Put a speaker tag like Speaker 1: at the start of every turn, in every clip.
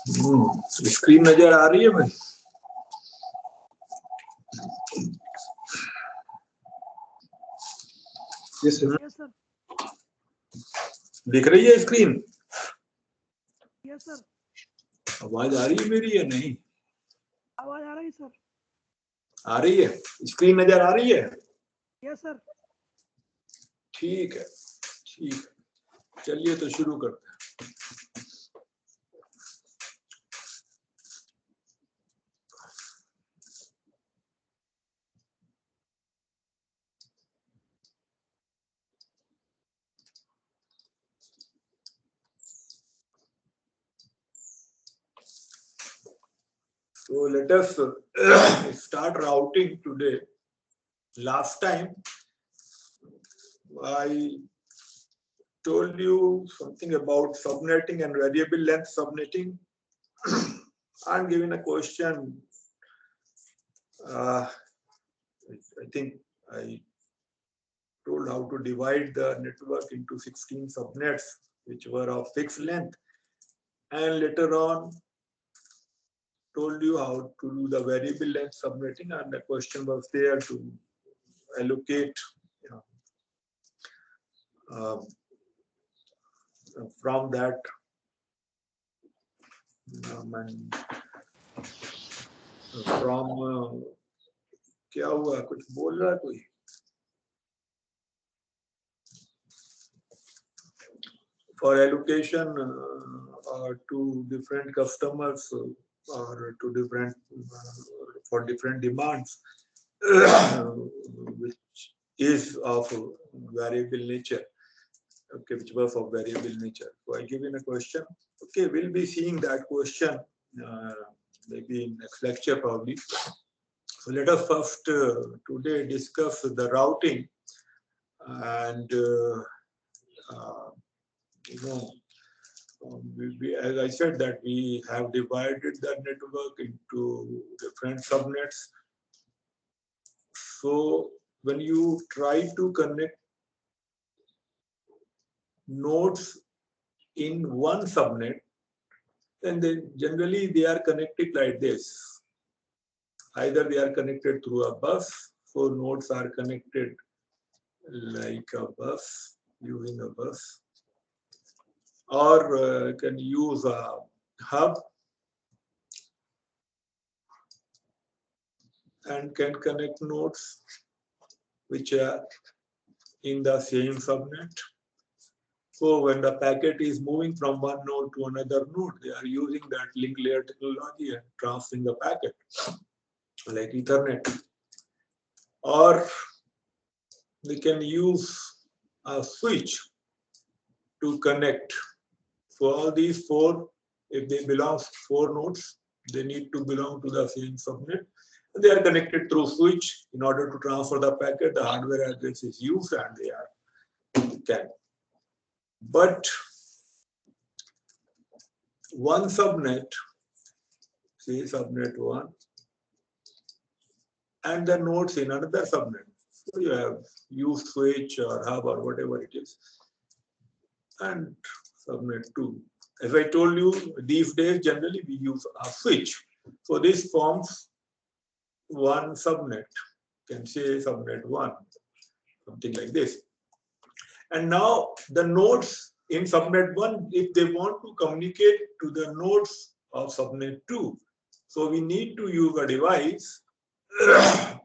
Speaker 1: Screen नजर आ रही है भाई?
Speaker 2: Yes sir.
Speaker 1: दिख रही है स्क्रीन?
Speaker 2: Yes sir.
Speaker 1: आवाज आ रही है मेरी या नहीं?
Speaker 2: आवाज आ रही है सर।
Speaker 1: आ रही है? स्क्रीन नजर आ रही है?
Speaker 2: Yes sir.
Speaker 1: ठीक है, ठीक है, चलिए तो शुरू करते हैं। So let us start routing today. Last time I told you something about subnetting and variable length subnetting. I'm giving a question. I think I told how to divide the network into 16 subnets which were of fixed length, and later on told you how to do the variable length subnetting, and the question was there to allocate, from that from क्या हुआ, कुछ बोल रहा है कोई? For allocation to different customers or to different for different demands which is of variable nature. Okay, which was of variable nature. So I give in a question. Okay, we'll be seeing that question maybe in next lecture probably. So let us first today discuss the routing, and as I said that we have divided the network into different subnets. So when you try to connect nodes in one subnet, then generally they are connected like this. Either they are connected through a bus, so nodes are connected like a bus, using a bus, or can use a hub and can connect nodes which are in the same subnet. So when the packet is moving from one node to another node, they are using that link layer technology and transferring the packet like Ethernet. Or they can use a switch to connect. So all these four, if they belong to four nodes, they need to belong to the same subnet. And they are connected through switch. In order to transfer the packet, the hardware address is used and they are can. But one subnet, say subnet 1, and the nodes in another subnet. So you have used switch or hub or whatever it is. And subnet 2. As I told you, these days generally we use a switch. So this forms one subnet. You can say subnet 1, something like this. And now the nodes in subnet 1, if they want to communicate to the nodes of subnet 2, so we need to use a device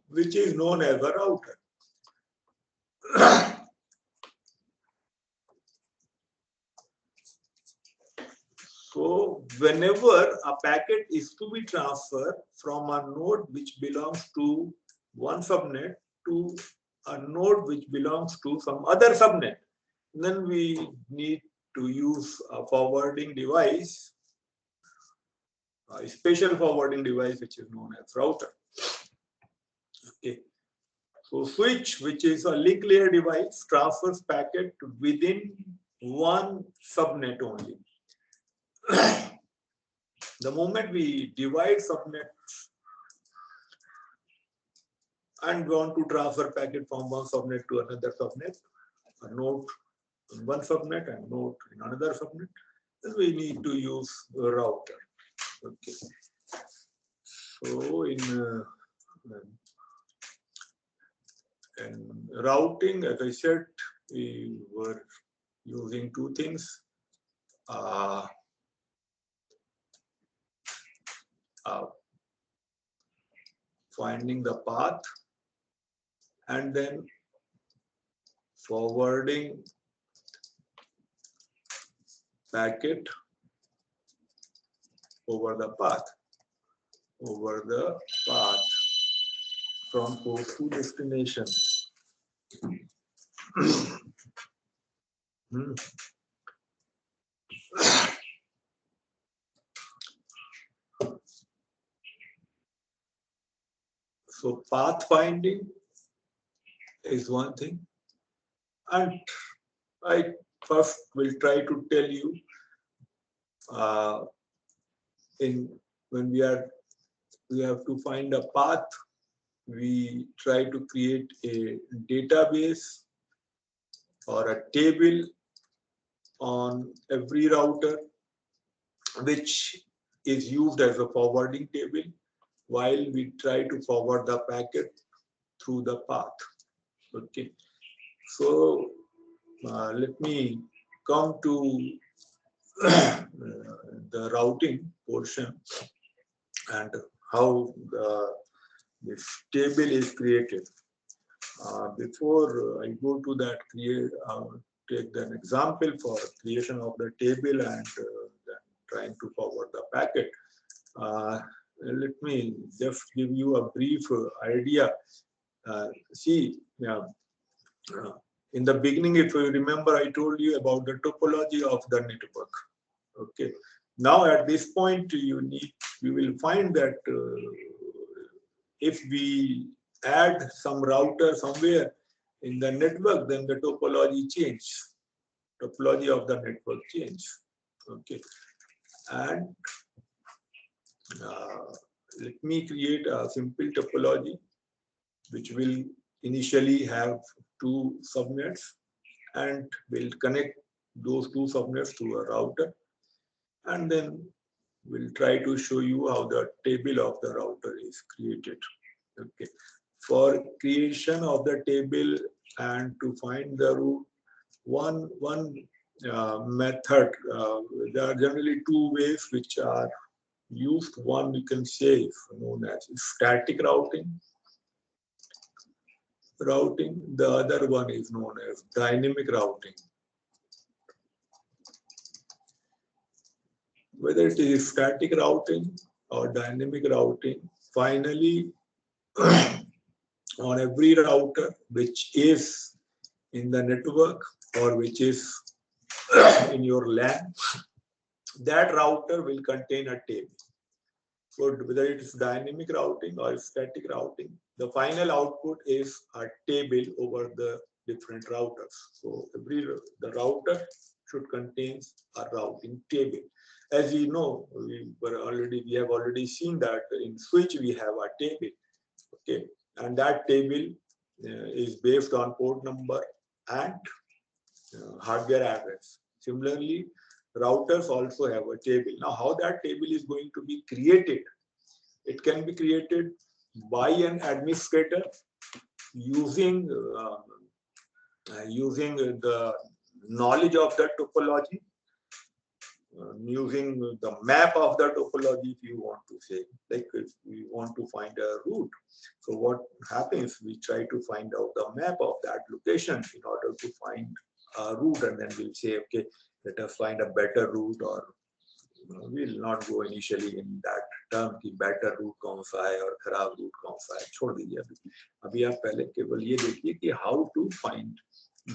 Speaker 1: which is known as a router. So whenever a packet is to be transferred from a node which belongs to one subnet to a node which belongs to some other subnet, then we need to use a forwarding device, a special forwarding device which is known as router. Okay. So switch, which is a link layer device, transfers packet within one subnet only. The moment we divide subnets and want to transfer packet from one subnet to another subnet, a node in one subnet and node in another subnet, then we need to use a router. Okay. So in routing, as I said, we were using two things. Finding the path and then forwarding packet over the path from host to destination. So pathfinding is one thing, and I first will try to tell you when we have to find a path, we try to create a database or a table on every router, which is used as a forwarding table while we try to forward the packet through the path. Okay, so let me come to the routing portion and how this table is created. Before I go to that, take an example for creation of the table and then trying to forward the packet. Let me just give you a brief idea. See, in the beginning, if you remember, I told you about the topology of the network. Okay. Now at this point, you will find that if we add some router somewhere in the network, then the topology changes. Topology of the network changes. Okay. And let me create a simple topology which will initially have two subnets and will connect those two subnets to a router, and then we'll try to show you how the table of the router is created. Okay. For creation of the table and to find the root, one method, there are generally two ways which are used. One you can say is known as static routing. The other one is known as dynamic routing. Whether it is static routing or dynamic routing, finally on every router which is in the network or which is in your LAN, that router will contain a table. So whether it is dynamic routing or static routing, the final output is a table over the different routers. So the router should contain a routing table. As you know, we have already seen that in switch we have a table. Okay, and that table is based on port number and hardware address. Similarly, routers also have a table. Now, how that table is going to be created? It can be created by an administrator using the knowledge of the topology, using the map of the topology, if you want to say, like if we want to find a route. So what happens, we try to find out the map of that location in order to find a route, and then we'll say, okay, let us find a better route, or we'll not go initially in that term कि better route कौन सा है और खराब route कौन सा है, छोड़ दीजिए अभी आप पहले केवल ये देखिए कि how to find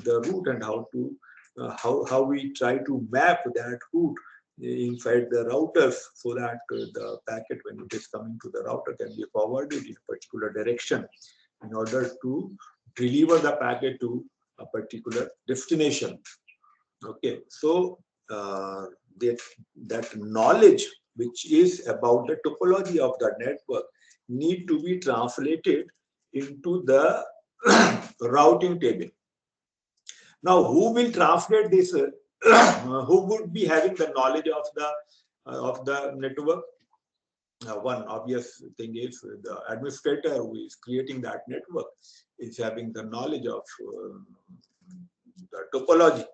Speaker 1: the route and how we try to map that route inside the routers so that the packet, when it is coming to the router, can be forwarded in a particular direction in order to deliver the packet to a particular destination. Okay, so that knowledge which is about the topology of the network need to be translated into the routing table. Now, who will translate this? Who would be having the knowledge of the network? one obvious thing is the administrator who is creating that network is having the knowledge of the topology.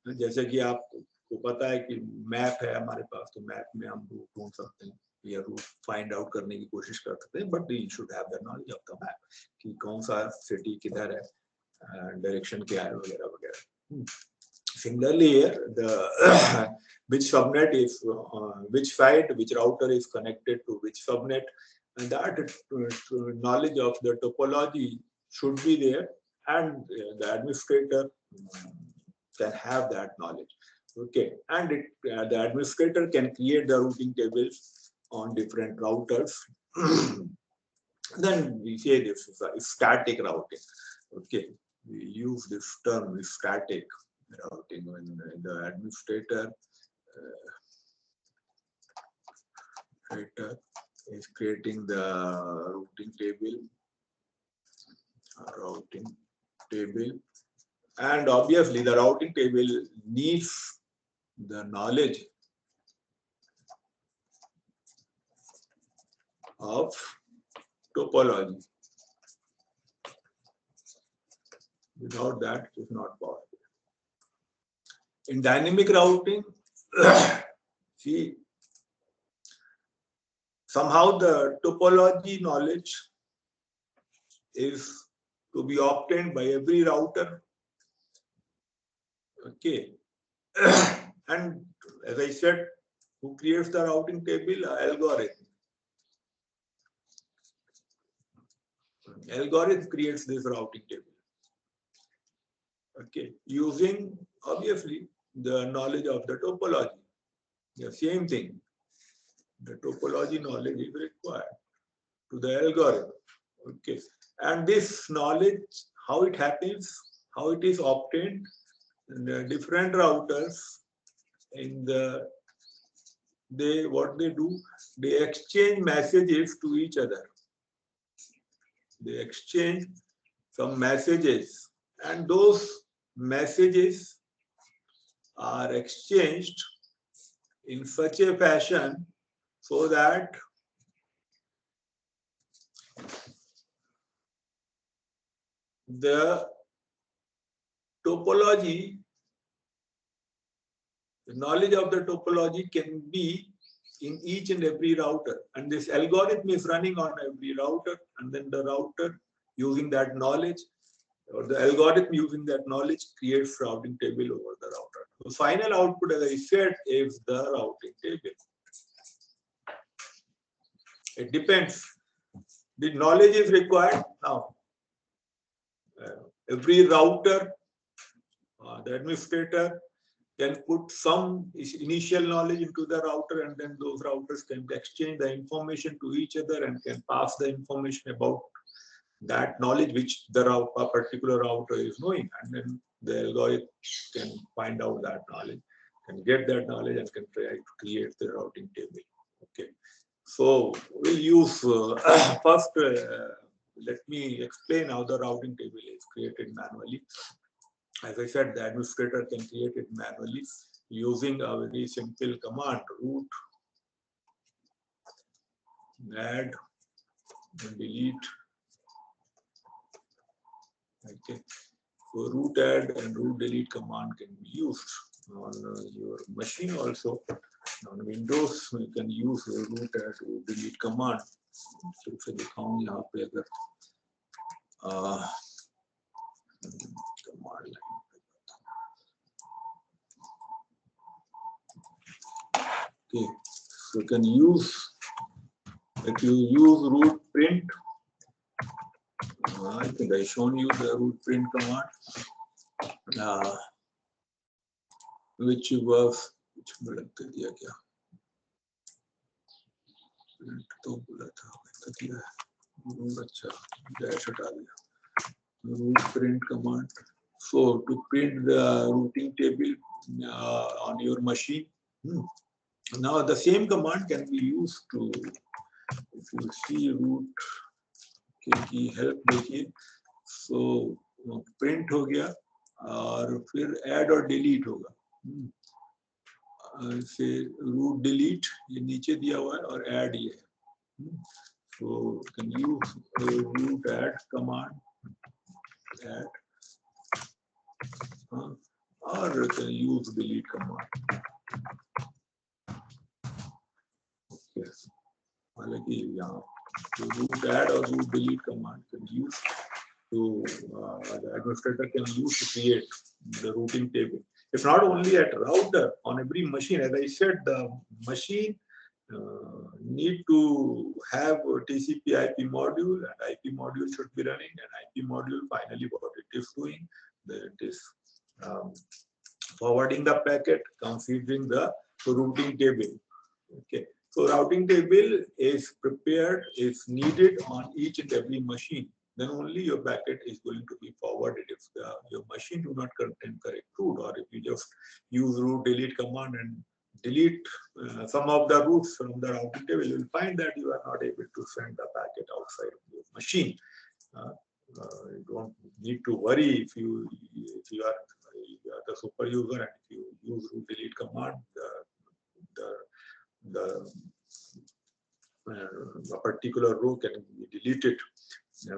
Speaker 1: जैसे कि आपको पता है कि map है हमारे पास, तो map में हम रूट ढूंढ सकते हैं या रूट फाइंड आउट करने की कोशिश कर सकते हैं, but you should have the knowledge of the map कि कौन सा सिटी किधर है, डायरेक्शन क्या है वगैरह वगैरह. Similarly here, the which subnet is which site, which router is connected to which subnet, and that knowledge of the topology should be there, and the administrator can have that knowledge. Okay, and the administrator can create the routing tables on different routers. Then we say this is a static routing. Okay, we use this term static routing when the administrator is creating the routing table, and obviously the routing table needs the knowledge of topology. Without that, it is not possible. In dynamic routing, see, somehow the topology knowledge is to be obtained by every router. Okay. And as I said, who creates the routing table? Algorithm. Algorithm creates this routing table. Okay, using obviously the knowledge of the topology. The same thing. The topology knowledge is required to the algorithm. Okay, and this knowledge, how it happens, how it is obtained, the different routers in the what they do, they exchange messages to each other. They exchange some messages, and those messages are exchanged in such a fashion so that the topology, the knowledge of the topology can be in each and every router, and this algorithm is running on every router, and then the router using that knowledge, or the algorithm using that knowledge, creates routing table over the router. The final output, as I said, is the routing table. It depends. The knowledge is required now. Every router, the administrator can put some initial knowledge into the router, and then those routers can exchange the information to each other and can pass the information about that knowledge which the particular router is knowing, and then the algorithm can find out that knowledge, can get that knowledge, and can try to create the routing table. Okay, so we'll use first. Let me explain how the routing table is created manually. As I said, the administrator can create it manually using a very simple command: root, add, and delete. Okay, so root add and root delete command can be used on your machine also. On Windows, you can use root add, root delete command. So फिर दिखाऊं यहाँ पे अगर command line. Okay, so you can use, if you use root print, I think I shown you the root print command, which was print तो बोला था अच्छा dash हटा दिया. Root print command. So to print the routing table on your machine. Now the same command can be used to, if you see root की help देखिए, so print हो गया और फिर add और delete होगा. से root delete ये नीचे दिया हुआ है और add ये है. So can use root add command, add, or can use delete command. Yes. हालांकि यहाँ root add or root delete command can use to the administrator can use to create the routing table. If not only at router, on every machine, as I said, the machine need to have a TCP IP module, and IP module should be running, and IP module finally what it is doing, it is forwarding the packet, configuring the routing table. Okay, so routing table is prepared, is needed on each and every machine. Then only your packet is going to be forwarded. If your machine do not contain correct root, or if you just use root delete command and delete some of the roots from the routing table, you will find that you are not able to send the packet outside of your machine. You don't need to worry if you are the super user and if you use root delete command, a particular row can be deleted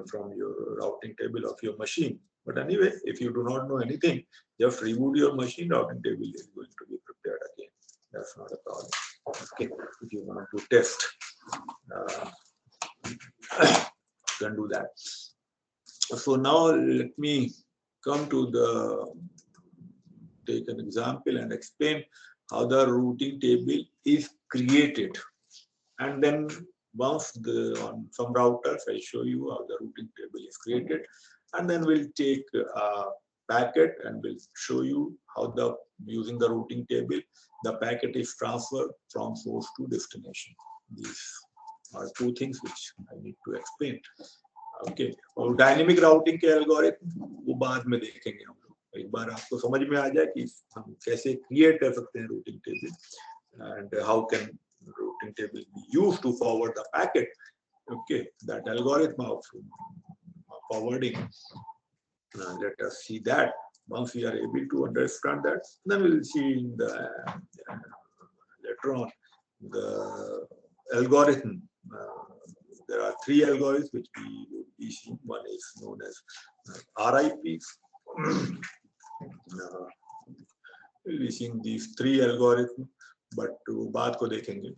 Speaker 1: from your routing table of your machine. But anyway, if you do not know anything, just reboot your machine, routing table is going to be prepared again. That's not a problem. Okay, if you want to test, you can do that. So now let me come to take an example and explain how the routing table is created. And then once on some routers, I show you how the routing table is created. And then we'll take a packet and we'll show you how using the routing table, the packet is transferred from source to destination. These are two things which I need to explain. Okay, और dynamic routing के algorithm वो बाद में देखेंगे हम लोग. एक बार आपको समझ में आ जाए कि हम कैसे क्रिएट कर सकते हैं routing table and how can routing table be used to forward the packet. Okay, that algorithm of forwarding. Let us see that. Once we are able to understand that, then we will see in the later on the algorithm. There are three algorithms which we will be seeing. One is known as RIP. We'll be seeing these three algorithms, but बाद को देखेंगे.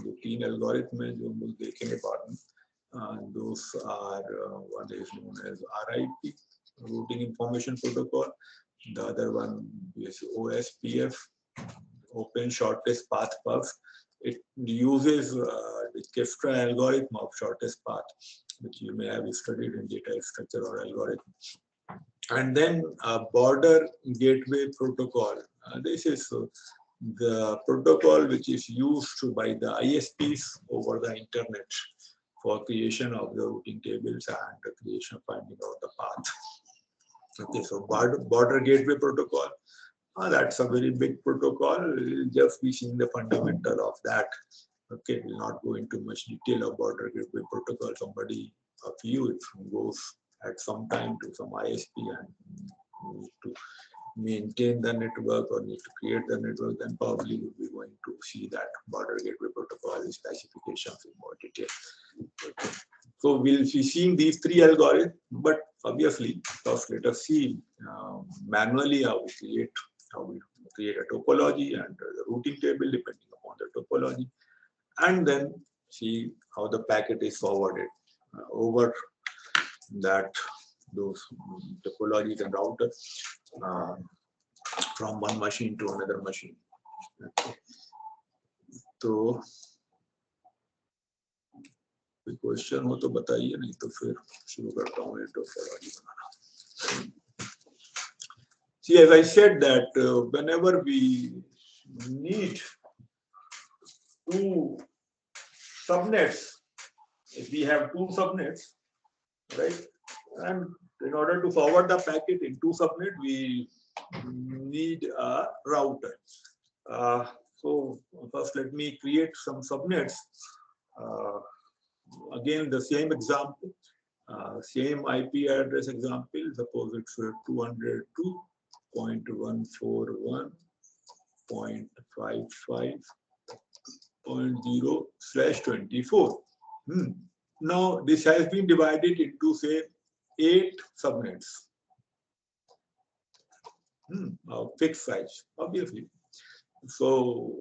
Speaker 1: जो तीन algorithm हैं जो हम लोग देखेंगे बाद में. Those are one is known as RIP, Routing Information Protocol. The other one is OSPF, Open Shortest Path PUF. It uses the Kestra algorithm of shortest path, which you may have studied in data structure or algorithm. And then a border gateway protocol. This is the protocol which is used by the ISPs over the internet for creation of the routing tables and the creation of finding out the path. Okay, so border gateway protocol. That's a very big protocol. We'll just be seeing the fundamental of that. Okay, we'll not go into much detail of border gateway protocol. Somebody of you, if goes at some time to some ISP and need to maintain the network or need to create the network, then probably we'll be going to see that border gateway protocol specifications in more detail. Okay. So we'll be seeing these three algorithms, but obviously, first let us see manually how we create a topology and the routing table depending upon the topology, and then see how the packet is forwarded over those topologies and routers from one machine to another machine. Okay. तो कोई question हो तो बताइए, नहीं तो फिर शुरू करता हूँ ये topology banana. See, as I said that whenever we need two subnets, if we have two subnets, right, and in order to forward the packet in two subnets, we need a router. So first let me create some subnets. Again, the same example, same IP address example. Suppose it's 202.141.55 0.0/24. Now this has been divided into say 8 subnets of fixed size, obviously. So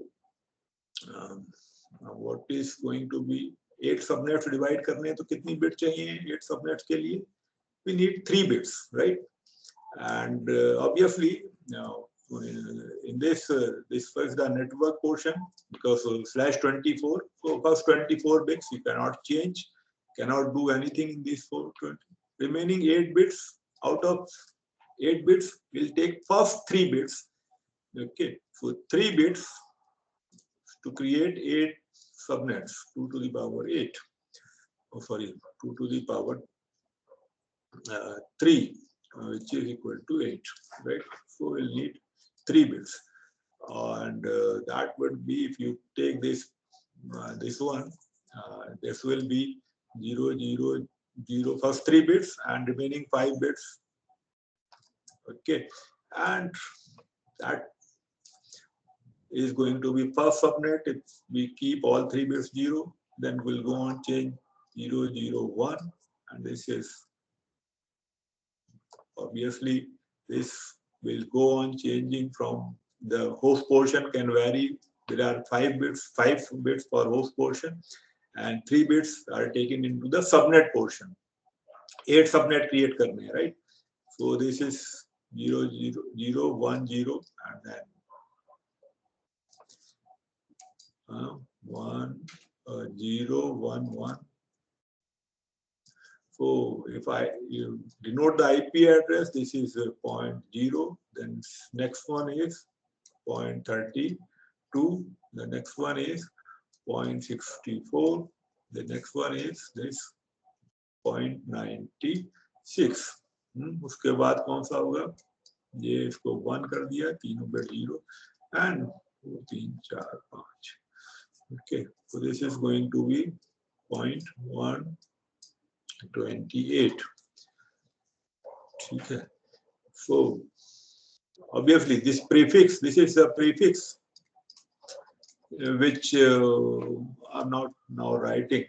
Speaker 1: what is going to be 8 subnets divide करने तो कितनी bit चाहिए 8 subnets के लिए? We need 3 bits, right? And obviously now in this this was the network portion because /24. So first 24 bits you cannot change, cannot do anything in these 420. Remaining 8 bits, out of 8 bits we'll take first 3 bits. Okay, so 3 bits to create 8 subnets, 2 to the power 8. Oh, sorry, 2 to the power 3, which is equal to 8, right? So we'll need 3 bits, and that would be if you take this this one, this will be 0, 0, 0 first 3 bits and remaining 5 bits. Okay, and that is going to be first subnet. If we keep all 3 bits 0, then we'll go on change 0, 0, 1, and this is obviously this will go on changing from the host portion can vary. There are 5 bits for host portion, and 3 bits are taken into the subnet portion. 8 subnet create करने हैं, right? So this is 0, 0, 0, 1, 0, and then 1, 0, 1, 1. So if you denote the IP address, this is 0.0. Then next one is 0.32. The next one is 0.64. The next one is this 0.96. उसके बाद कौन सा होगा? ये इसको 1 कर दिया, तीनों पे 0 and 2, 3, 4, 5. Okay, so this is going to be 0.128. Okay, so obviously this prefix, this is a prefix which I'm not now writing.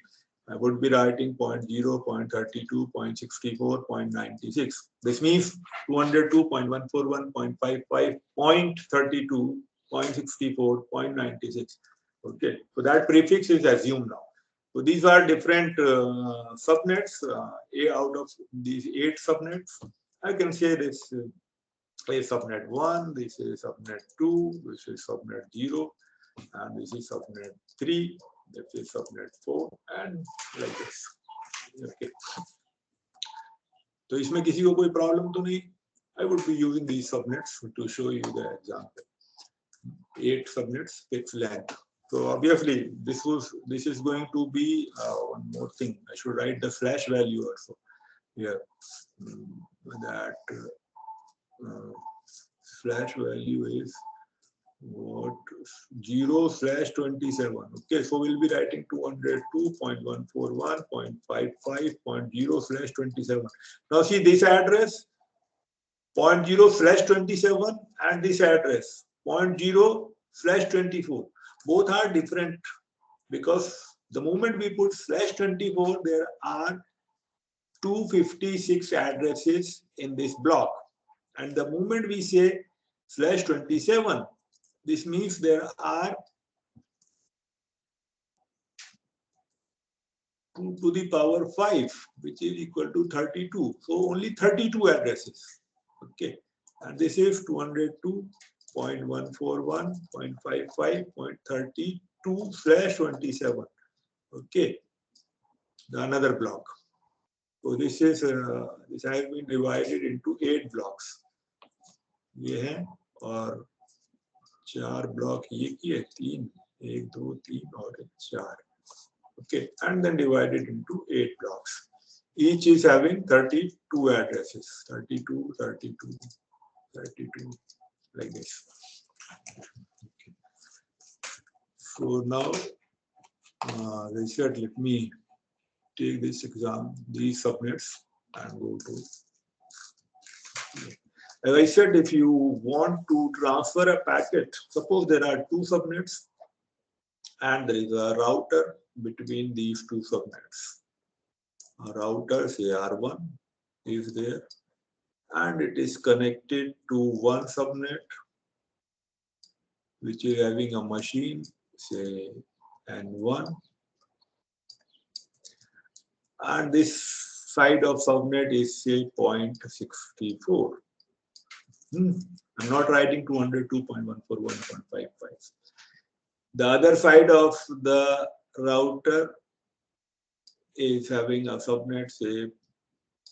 Speaker 1: I would be writing 0.0, 0.32, 0.64, 0.96. This means 202, 0.141, 0.55, 0.32, 0.64, 0.96. Okay, so that prefix is assumed now. So these are different subnets. Out of these 8 subnets, I can say this is subnet 1, this is subnet 2, this is subnet 0, and this is subnet 3, this is subnet 4, and like this. Okay. तो इसमें किसी को कोई problem तो नहीं? I would be using these subnets to show you the example. 8 subnets, fixed length. So obviously this is going to be one more thing. I should write the slash value also here. That slash value is what 0/27. Okay, so we'll be writing 202.141.55.0/27. Now see this address 0.0/27 and this address 0.0/24. Both are different because the moment we put /24, there are 256 addresses in this block, and the moment we say /27, this means there are 2 to the power 5, which is equal to 32. So only 32 addresses. Okay, and this is 202.141.55.32/27. Okay, the another block. So this is this has been divided into 8 blocks. ये है और 4 block ये किए 3, 1, 2, 3 और 4. Okay, and then divided into 8 blocks. Each is having 32 addresses. 32, 32, 32, like this. Okay. So now, Richard, let me take this exam, these subnets, and go to. As I said, if you want to transfer a packet, suppose there are 2 subnets, and there is a router between these two subnets. A router, say R1, is there, and it is connected to one subnet which is having a machine, say N1, and this side of subnet is say 0.64. I'm not writing 202.141.55. The other side of the router is having a subnet, say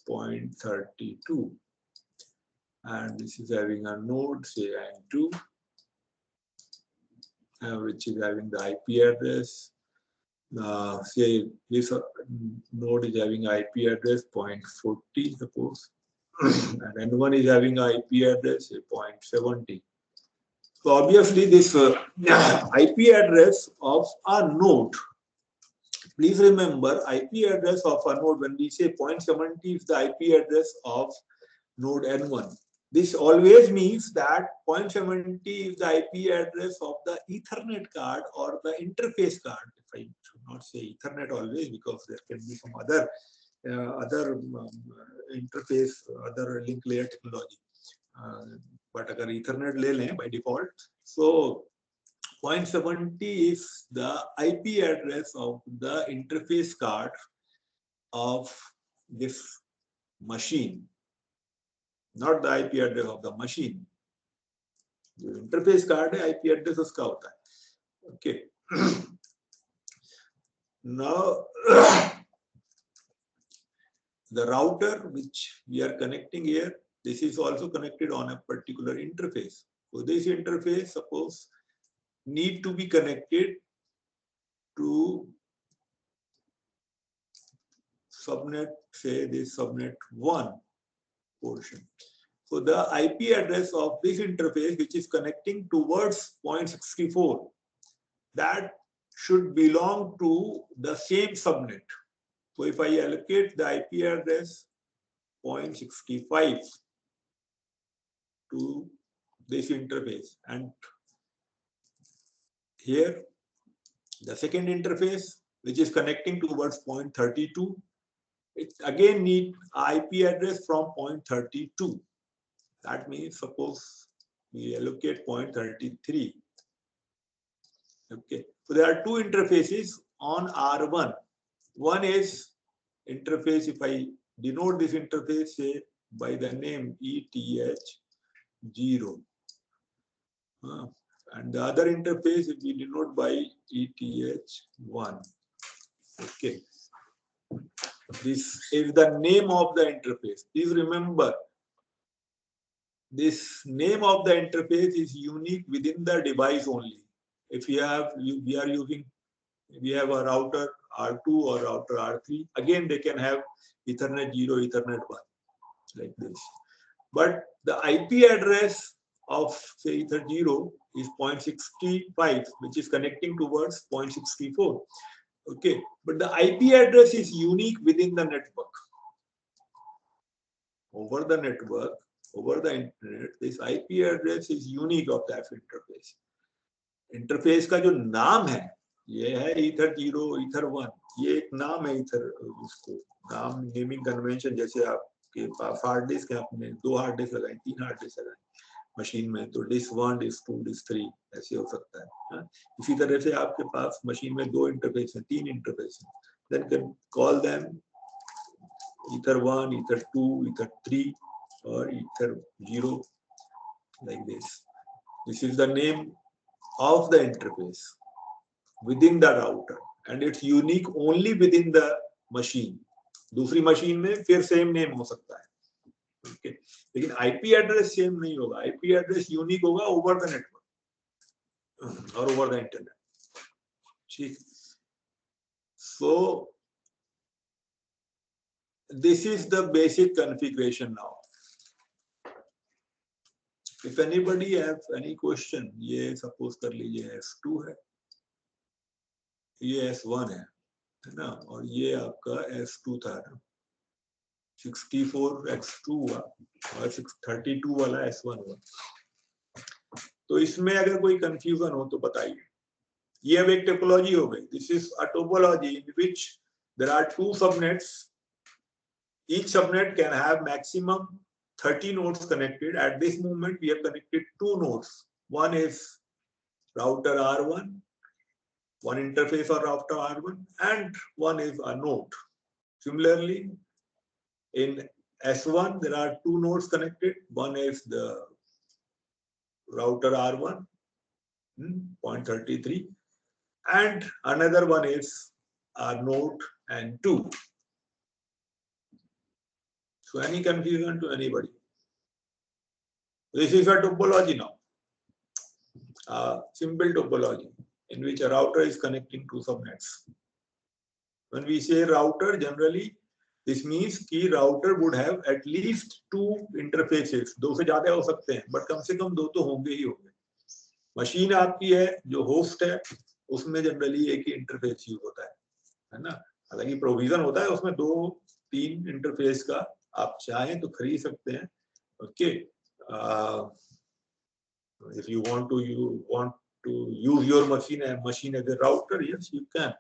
Speaker 1: 0.32, and this is having a node, say N2, which is having the IP address. Say this node is having IP address 0.40, suppose, and N1 is having an IP address, say 0.70. So obviously this IP address of a node, please remember IP address of a node, when we say 0.70 is the IP address of node N1. This always means that 0.70 is the IP address of the Ethernet card or the interface card. If I should not say Ethernet always, because there can be some other interface, other link layer technology. But agar Ethernet le lein by default, so 0.70 is the IP address of the interface card of this machine, not the IP address of the machine. जो interface card है, IP address उसका होता है. Okay. Now the router which we are connecting here, this is also connected on a particular interface. So this interface, suppose, need to be connected to subnet, say this subnet 1 portion. So the IP address of this interface, which is connecting towards 0.64, that should belong to the same subnet. So if I allocate the IP address 0.65 to this interface, and here the second interface, which is connecting towards 0.32, it again needs IP address from 0.32. That means suppose we allocate 0.33. Okay, so there are two interfaces on R1. One is interface, if I denote this interface, say by the name ETH0. And the other interface, if we denote by ETH1. Okay. This is the name of the interface. Please remember, this name of the interface is unique within the device only. If we have a router R2 or router R3, again they can have Ethernet 0, Ethernet 1, like this. But the IP address of say Ether 0 is 0.65, which is connecting towards 0.64. Okay, but the IP address is unique within the network. Over the network, over the internet, this IP address is unique of that interface. Interface का जो नाम है, ये है Ether 0, Ether 1. ये एक नाम है Ether, उसको नाम नेमिंग कन्वेंशन, जैसे आपके पास हार्ड डिस्क है, आपने 2 हार्ड डिस्क लगाए, 3 हार्ड डिस्क लगाए मशीन में, तो डिस्क 1, डिस्क 2, डिस्क 3 ऐसे हो सकता है. इसी तरह से आपके पास मशीन में 2 इंटरफेस हैं, 3 इंटरफेस हैं, then can call them Ether 1, Ether 2, Ether 3 or Ether 0, like this. This is the name of the interface within the router, and it's unique only within the machine. दूसरी machine में फिर same name हो सकता है. Okay. लेकिन IP address same नहीं होगा. IP address unique होगा ओवर द नेटवर्क और ओवर द इंटरनेट. ठीक. So this is the basic configuration now. If anybody have any question, ये suppose कर लीजिए S2 है, ये S1 है ना, और ये आपका S2 था ना, 64 X2 हुआ और 632 वाला S1 हुआ. तो इसमें अगर कोई कंफ्यूजन हो तो बताइए. ये अब एक टोपोलॉजी हो गई. This is a topology in which there are two subnets. Each subnet can have maximum 30 nodes connected. At this moment, we have connected two nodes. One is router R1, one interface of router R1, and one is a node. Similarly, in S1, there are two nodes connected. One is the router R1, 0.33, and another one is a node N2. So any confusion to anybody? This is a topology now. A simple topology in which a router is connecting two subnets. When we say router, generally this means कि router would have at least two interfaces. दो से ज़्यादा हो सकते हैं, but कम से कम दो तो होंगे ही होंगे. मशीन आपकी है, जो होस्ट है, उसमें जनरली एक ही इंटरफेस यूज होता है ना. हालांकि प्रोविजन होता है उसमें दो तीन इंटरफेस का, आप चाहें तो खरीद सकते हैं. Okay, if you want to use your machine as a router, yes you can.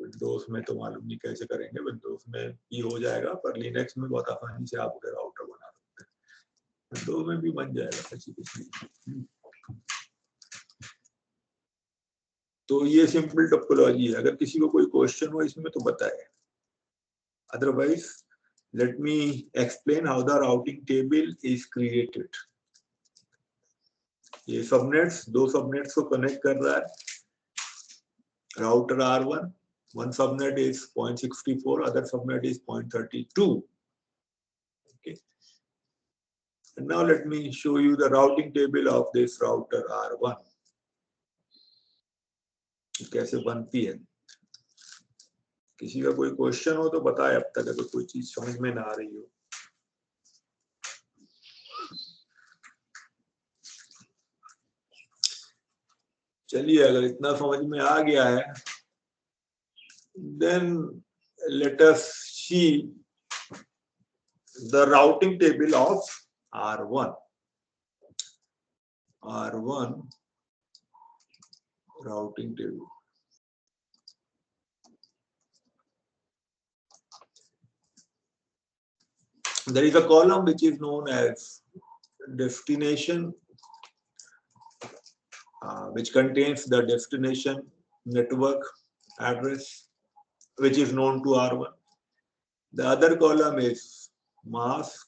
Speaker 1: Windows में तो मालूम नहीं कैसे करेंगे, विंडोज में ही हो जाएगा, पर लिनक्स में बहुत आसानी से आप राउटर बना सकते हैं. विंडोज में भी बन जाएगा ऐसी कुछ नहीं. तो ये सिंपल टोपोलॉजी है. अगर किसी को कोई क्वेश्चन हो इसमें तो बताएं. Otherwise let me explain how the routing table is created. ये सबनेट्स, दो सबनेट्स को कनेक्ट कर रहा है. Router R1, one subnet is 0.64, other subnet is 0.32. Okay. And now let me show you the routing table of this router R1. कैसे बनती है. किसी का कोई क्वेश्चन हो तो बताए अब तक, अगर कोई चीज समझ में ना आ रही हो. चलिए, अगर इतना समझ में आ गया है, then let us see the routing table of R1. R1 routing table. There is a column which is known as destination, which contains the destination network address, which is known to R1. The other column is mask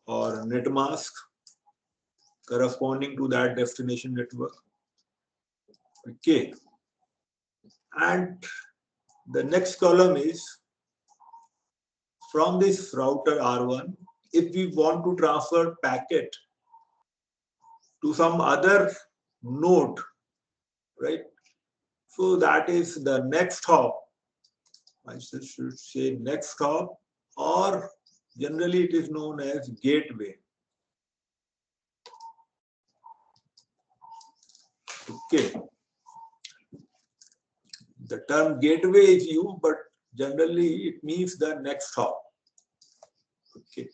Speaker 1: or net mask corresponding to that destination network. Okay. And the next column is from this router R1, if we want to transfer packet to some other node, right? So that is the next hop. I should say next hop, or generally it is known as gateway. Okay. The term gateway is used, but generally it means the next hop. Okay.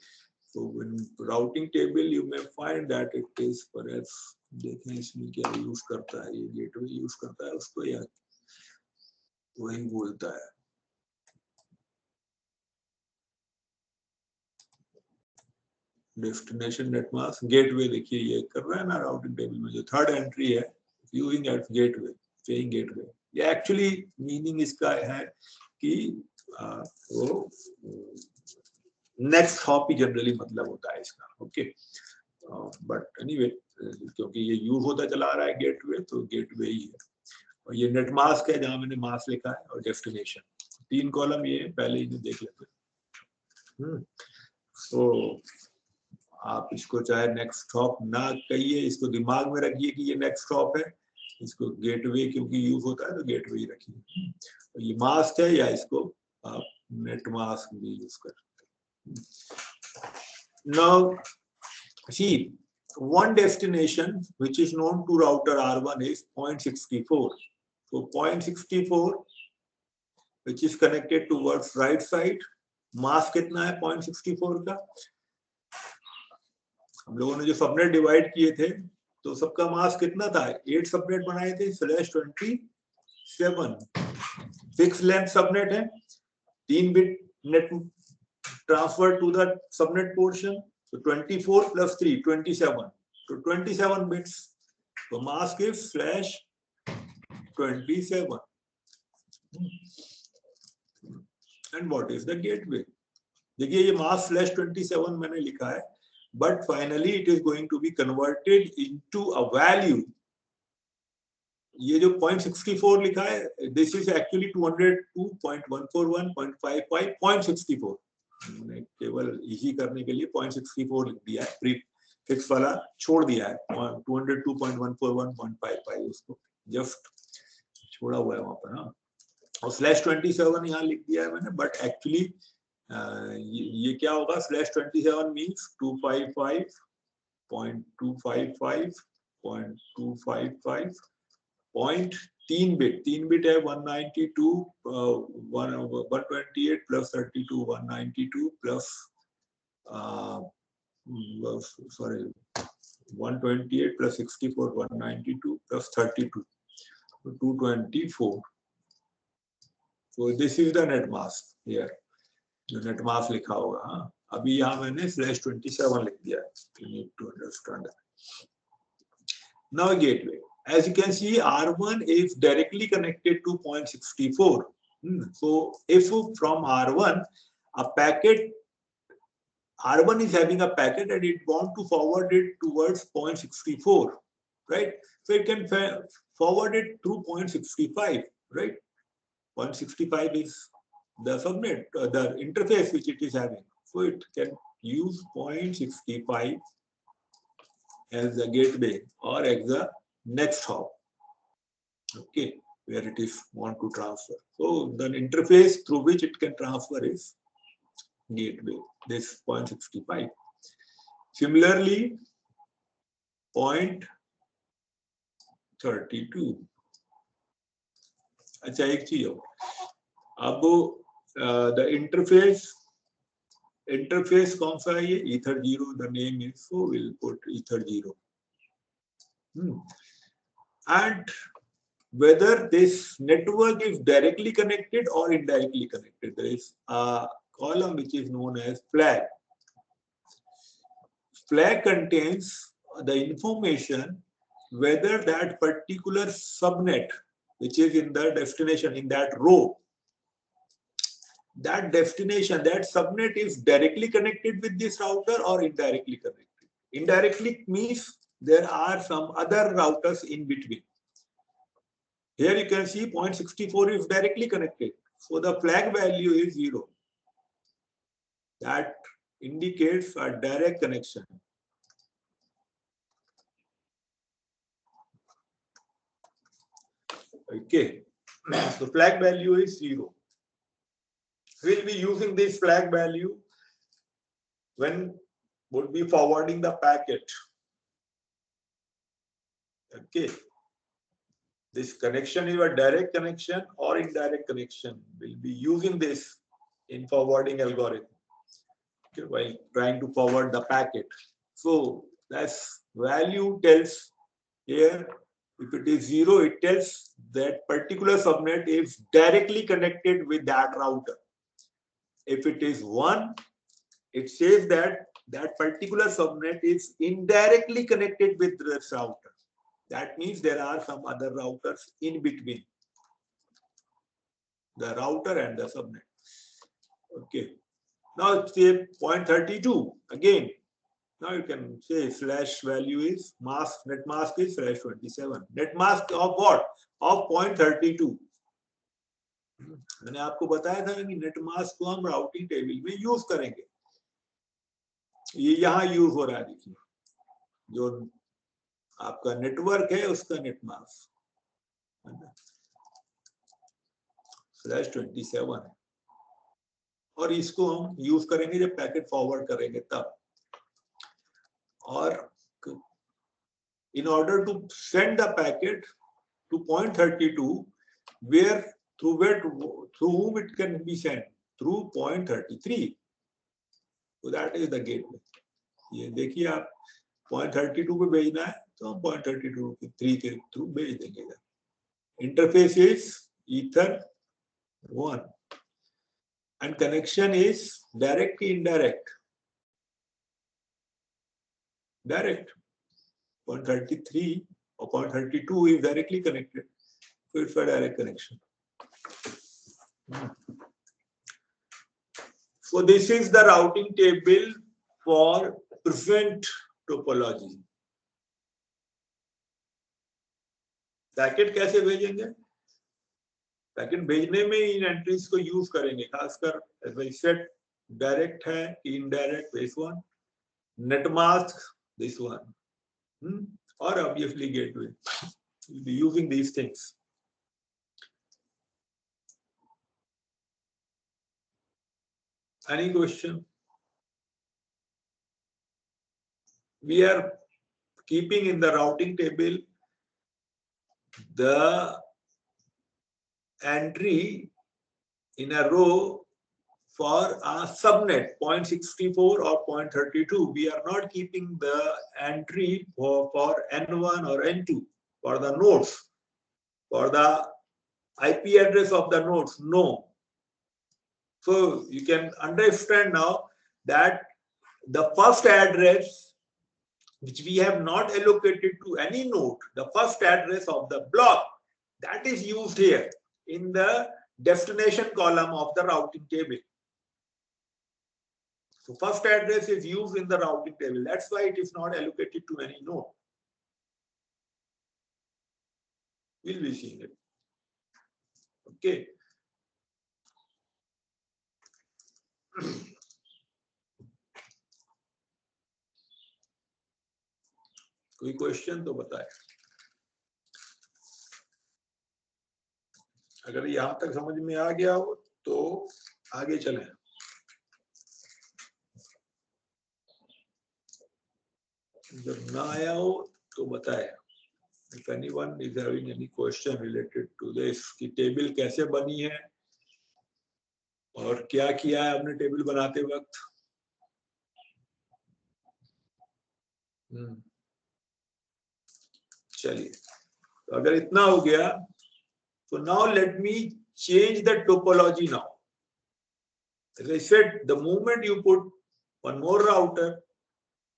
Speaker 1: So in routing table you may find that it is perhaps देखें इसमें क्या use करता है, ये gateway use करता है उसको या वही बोलता है. डेस्टिनेशन नेट मास्क गेटवे, देखिए ये कर रहा है ना राउटिंग टेबल में, जो थर्ड एंट्री है using at gateway, saying gateway. ये एक्चुअली मीनिंग इसका है कि वो नेक्स्ट हॉप ही जनरली मतलब होता है इसका. ओके, बट एनीवे क्योंकि ये यूज होता चला आ रहा है गेटवे, तो गेटवे ही है. और ये नेट मास्क है जहां मैंने मास्क लिखा है, और डेस्टिनेशन. तीन कॉलम ये पहले ही देख लेते हैं. तो आप इसको चाहे नेक्स्ट हॉप ना कहिए, इसको दिमाग में रखिए कि ये नेक्स्ट हॉप है. इसको गेटवे क्योंकि यूज होता है तो गेटवे ही रखिए. तो ये मास्क है, या इसको आप नेट मास्क भी यूज कर सकते हैं. Now see, one destination which is known to router R1 is 0.64. So 0.64, which is connected towards right side. Mask कितना है 0.64 का? हम लोगों ने जो सबनेट डिवाइड किए थे, तो सबका मास्क कितना था? 8 सबनेट बनाए थे /27 फिक्स लेंथ सबनेट है, 3 bit net transfer to the subnet portion, so 24 plus 3 27, so 27 bits, so mask is /27. And what is the gateway? देखिए ये mask /27 मैंने लिखा है, but finally it is going to be converted into a value. ये जो 0.64 लिखा है, this is actually 202.141.55 0.64. मैंने केवल इजी करने के लिए 0.64 लिख दिया है, प्रीफिक्स वाला छोड़ दिया है, 202.141.55 उसको जस्ट छोड़ा हुआ है वहां पर, हाँ, और /27 यहाँ लिख दिया है मैंने, बट एक्चुअली ये क्या होगा? /27 मीन्स 255.255.255.3 बिट है 192 128 plus 32 192 plus sorry 128 plus 64 192 plus 32 224. So this is the net mask here, जो net mask लिखा होगा, हाँ, अभी यहाँ मैंने /27 लिख दिया है. You need to understand that. Now gateway. As you can see, R1 is directly connected to 0.64. So if from R1, a packet, R1 is having a packet and it wants to forward it towards 0.64, right? So it can forward it through 0.65, right? 0.65 is the subnet, the interface which it is having. So it can use 0.65 as the gateway or as the next hop, okay, where it is want to transfer. So the interface through which it can transfer is gateway, this 0.65. Similarly, 0.32. अच्छा एक चीज हो, अब the interface कौन सा है? ये ether 0, the name is, so we'll put ether 0. And whether this network is directly connected or indirectly connected, there is a column which is known as flag. Flag contains the information whether that particular subnet which is in the destination, in that row, that destination, that subnet is directly connected with this router or indirectly connected. Indirectly means there are some other routers in between. Here you can see 0.64 is directly connected. So the flag value is 0. That indicates a direct connection. Okay. So flag value is 0. We'll be using this flag value when would be forwarding the packet. Okay. This connection is a direct connection or indirect connection. We'll be using this in forwarding algorithm, okay, while trying to forward the packet. So that's value tells here, if it is 0, it tells that particular subnet is directly connected with that router. If it is 1, it says that that particular subnet is indirectly connected with this router. That means there are some other routers in between the router and the subnet. Okay. Now say 0.32 again. Now you can say slash value is mask, net mask is /27. Net mask of what? Of 0.32. मैंने आपको बताया था कि net mask को हम routing table में use करेंगे. ये यहाँ यूज हो रहा है, देखिए, जो आपका नेटवर्क है उसका नेट मास्क /27 है, और इसको हम यूज करेंगे जब पैकेट फॉरवर्ड करेंगे तब. और in order to send the packet to 0.32, through whom it can be sent? Through 0.33. So that is the gateway. ये देखिए आप, 0.32 पे भेजना है तो हम 0.32 के 3 के थ्रू भेज देंगे इधर. Interface is Ether 1 and connection is direct ki indirect. Direct. 0.33 or 0.32 is directly connected, so it's a direct connection. So this is the routing table for present topology. Packet कैसे भेजेंगे? पैकेट भेजने में इन entries को use करेंगे, खासकर as I said, direct है कि indirect, this one, net mask, this one, or obviously gateway. We'll be using these things. Any question? We are keeping in the routing table the entry in a row for a subnet 0.64 or 0.32. We are not keeping the entry for N1 or N2 for the nodes, for the IP address of the nodes. No. So you can understand now that the first address which we have not allocated to any node, the first address of the block, that is used here in the destination column of the routing table. So first address is used in the routing table. That's why it is not allocated to any node. We'll be seeing it. Okay. कोई question तो बताए. अगर यहां तक समझ में आ गया हो तो आगे चलें. जब ना आया हो तो बताए. If anyone is having any question related to this, कि टेबल कैसे बनी है और क्या किया है आपने टेबल बनाते वक्त. चलिए, तो अगर इतना हो गया, so now let me change the topology now. As I said, the moment you put one more router,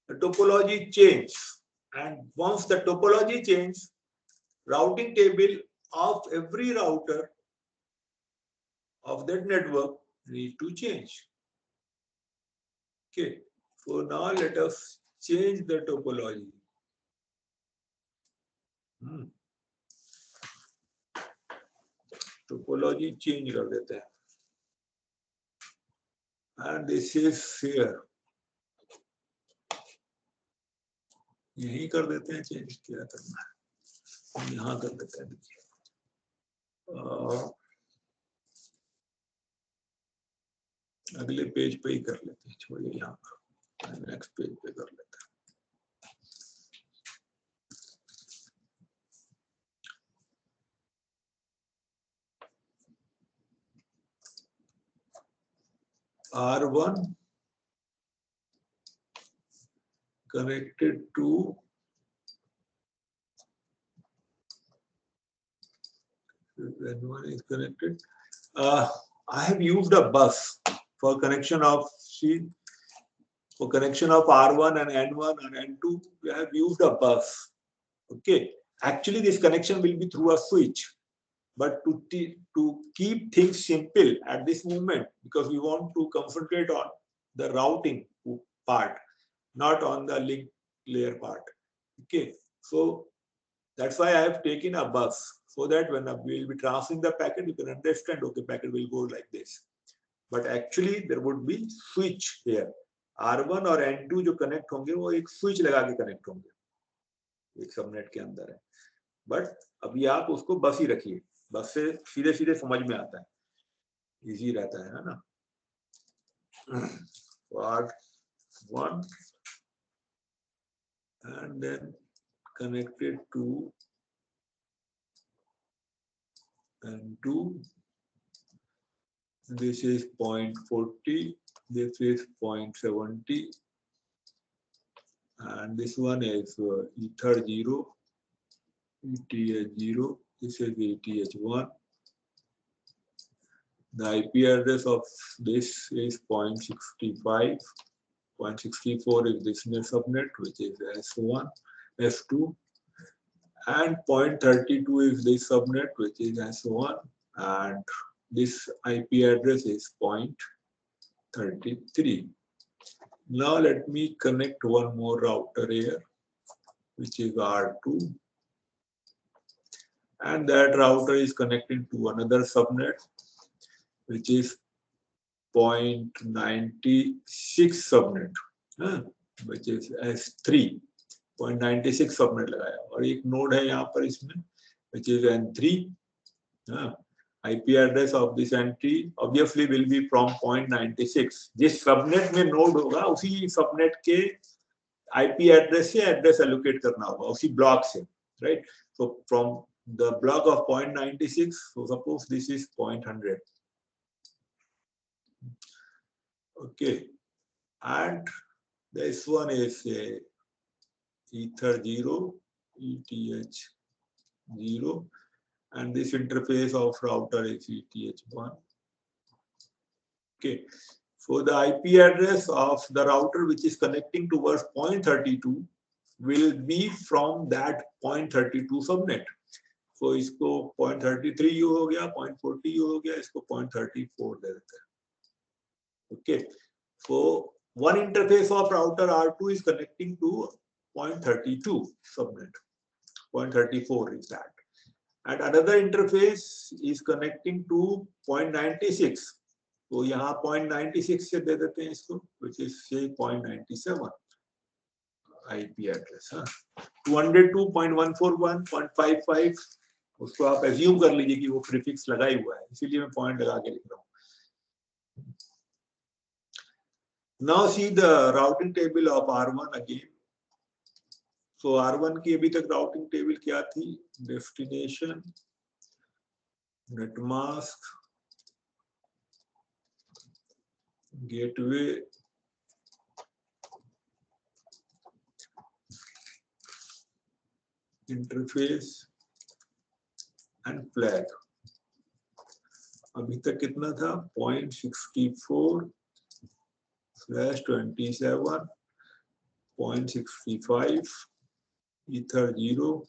Speaker 1: the topology changes, and once the topology changes, routing table of every router of that network needs to change. Okay, so now let us change the topology. Topology change कर देते हैं. And this is here. यही कर देते हैं change. क्या करना है, यहाँ कर देते हैं. देखिए, अगले पेज पे ही कर लेते हैं. छोड़िए, यहाँ पर नेक्स्ट पेज पे कर लेते हैं. R1 connected to N1 is connected. I have used a bus for connection of R1 and N1 and N2. We have used a bus. Okay. Actually, this connection will be through a switch. But to keep things simple at this moment, because we want to concentrate on the routing part, not on the link layer part. Okay, so that's why I have taken a bus, so that when we will be transferring the packet, you can understand, okay, packet will go like this. But actually there would be switch here. R1 और N2 जो connect होंगे वो एक switch लगा के connect होंगे, एक subnet के अंदर है. But अभी आप उसको बस ही रखिए, बस से सीधे सीधे समझ में आता है, इजी रहता है ना. R1 and then connected to N2. This is 0.40, this is 0.70, and this one is ether 0, ETH 0, this is ETH 1. The IP address of this is 0.65, 0.64 is this subnet, which is S1, S2, and 0.32 is this subnet, which is S1, and this IP address is 0.33. Now let me connect one more router here, which is R2, and that router is connecting to another subnet, which is 0.96 subnet, which is S3. 0.96 subnet लगाया और एक node है यहाँ पर इसमें which is N3. IP address of this N3 obviously will be from 0.96. जिस subnet में node होगा उसी सबनेट के IP address से एड्रेस एलोकेट करना होगा उसी ब्लॉक से, right? So from the block of 0.96, so suppose this is 0.100. Okay, and this one is a ether 0, ETH 0, and this interface of router is ETH 1. Okay, so the IP address of the router which is connecting towards 0.32 will be from that 0.32 subnet. So इसको 0.33 use हो गया, 0.40 use हो गया, इसको 0.34 दे देते हैं. Okay, so one interface of router R2 is connecting to 0.32 subnet. 0.34 is that. And another interface is connecting to 0.96. So यहाँ 0.96 से दे देते हैं इसको, which is say 0.97 IP address. 202.141, 0.55 उसको आप assume कर लीजिए कि वो prefix लगा ही हुआ है, इसीलिए मैं point लगा के लिख रहा हूँ. Now see the routing table of R1 again. So R1 की अभी तक routing table क्या थी? Destination, net mask, gateway, interface and flag. अभी तक कितना था? 0.64/27, 0.65, ether 0,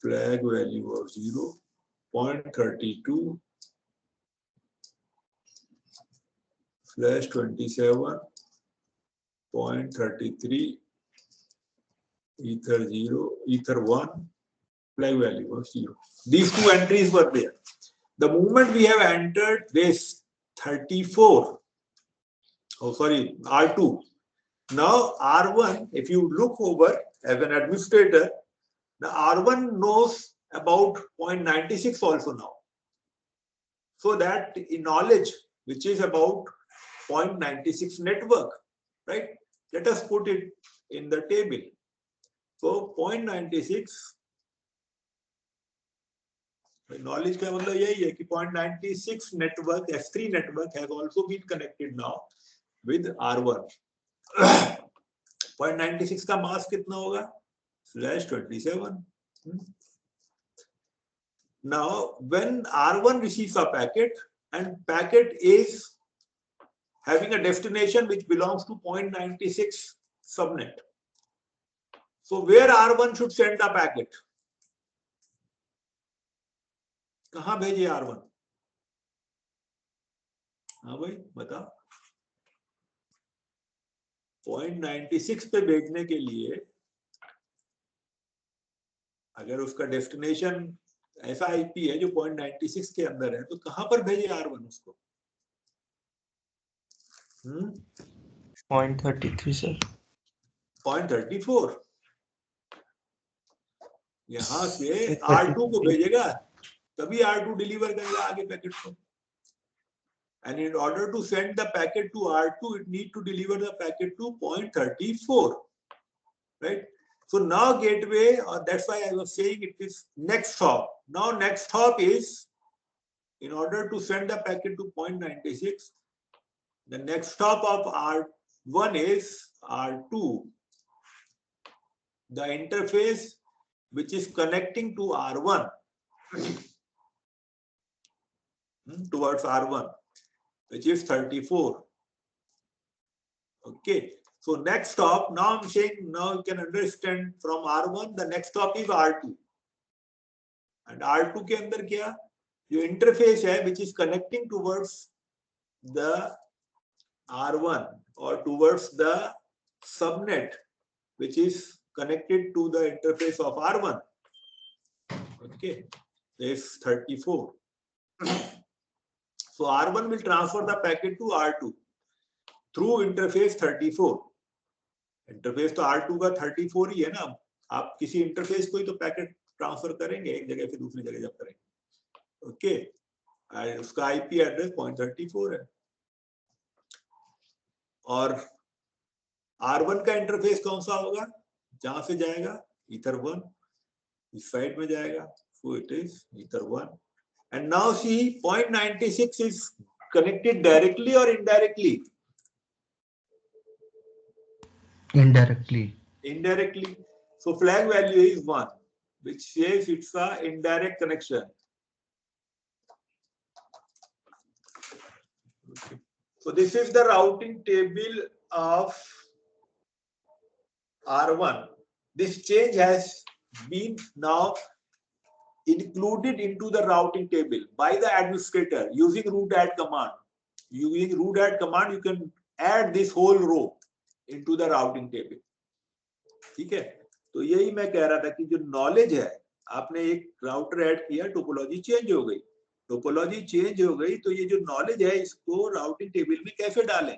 Speaker 1: flag value of 0, 0.32/27, 0.33, ether 0, ether 1, flag value of 0. These two entries were there. The moment we have entered this 34, oh sorry, R2. Now R1, if you look over as an administrator, the R1 knows about 0.96 also now. So that knowledge, which is about 0.96 network, right? Let us put it in the table. So 0.96, knowledge का मतलब यही है कि 0.96 network, S3 network has also been connected now with R1. 0.96 का mask कितना होगा? /27. Now, when R1 receives a packet and packet is having a destination which belongs to 0.96 subnet. So where R1 should send a packet? कहाँ भेजे R1? हाँ भाई बता. 0.96 पे भेजने के लिए अगर उसका डेस्टिनेशन ऐसा आईपी है जो 0.96 के अंदर है तो कहां पर भेजे R1 उसको?
Speaker 3: 0.33 सर.
Speaker 1: 0.34 यहां से R2 को भेजेगा तभी R2 डिलीवर करेगा आगे पैकेट को. And in order to send the packet to R2, it need to deliver the packet to 0.34, right? So now gateway, that's why I was saying it is next hop. Now next hop is, in order to send the packet to 0.96, the next hop of One is R2, the interface which is connecting to R1 towards R1, which is 34. Okay. So next stop, now I'm saying, now you can understand from R1, the next stop is R2. And R2 के अंदर क्या जो interface है which is connecting towards the R1 or towards the subnet which is connected to the interface of R1. Okay, is 34. So R1 will transfer the packet to R2 through interface 34. Interface तो R2 का 34 ही है ना, आप किसी interface को ही तो packet transfer करेंगे एक जगह से दूसरी जगह जब करेंगे. ओके, उसका आईपी एड्रेस 0.34 है. और R1 का इंटरफेस कौन सा होगा, जहां से जाएगा Ether1, इस साइड में जाएगा, so it is Ether1. And now see 0.96 is connected directly or indirectly? Indirectly. So flag value is 1, which says it's a indirect connection. Okay. So this is the routing table of R1. This change has been now included into the routing table by the administrator using root add command. Using root add command, you can add this whole row into the routing table. ठीक है, तो यही मैं कह रहा था कि जो नॉलेज है, आपने एक राउटर ऐड किया, टोपोलॉजी चेंज हो गई. टोपोलॉजी चेंज हो गई तो ये जो नॉलेज है इसको राउटिंग टेबल में कैसे डालें.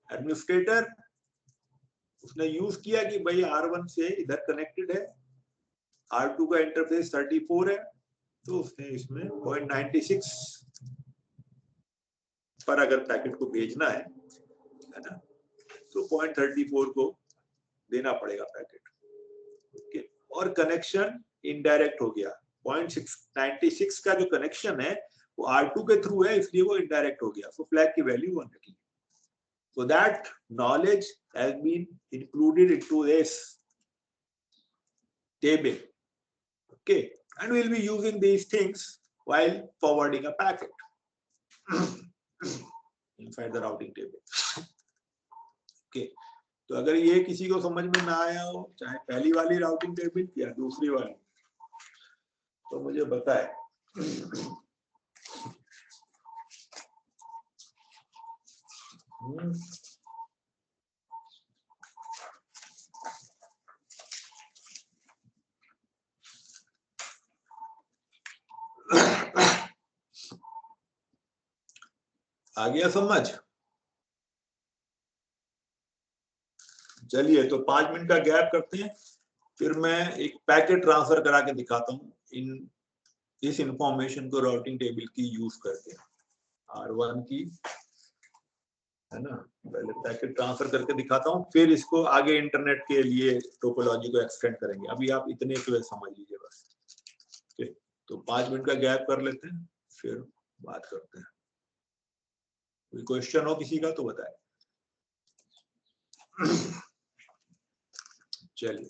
Speaker 1: एडमिनिस्ट्रेटर उसने यूज किया कि भाई R1 से इधर कनेक्टेड है, R2 का इंटरफेस 34 है, तो उसने इसमें 0.96 पर अगर पैकेट को भेजना है ना, तो 0.34 को देना पड़ेगा पैकेट. ओके, और कनेक्शन इनडायरेक्ट हो गया. 0.96 का जो कनेक्शन है वो R2 के थ्रू है, इसलिए वो इनडायरेक्ट हो गया. सो फ्लैग की वैल्यू 1 रखी. So that knowledge has been included into this table. Okay, and we'll be using these things while forwarding a packet inside the routing table. Okay, तो अगर ये किसी को समझ में ना आया हो, चाहे पहली वाली राउटिंग टेबल या दूसरी वाली, तो मुझे बताएं. आ गया समझ? चलिए, तो 5 मिनट का गैप करते हैं, फिर मैं एक पैकेट ट्रांसफर करा के दिखाता हूँ इस इंफॉर्मेशन को राउटिंग टेबल की यूज करके. R1 की है ना, पहले पैकेट ट्रांसफर करके दिखाता हूँ, फिर इसको आगे इंटरनेट के लिए टोपोलॉजी को एक्सटेंड करेंगे. अभी आप इतने को समझ लीजिए बस. ठीक, तो 5 मिनट का गैप कर लेते हैं, फिर बात करते हैं. कोई क्वेश्चन हो किसी का तो बताएं. चलिए,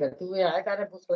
Speaker 3: करते हुए आया कार्य पूछ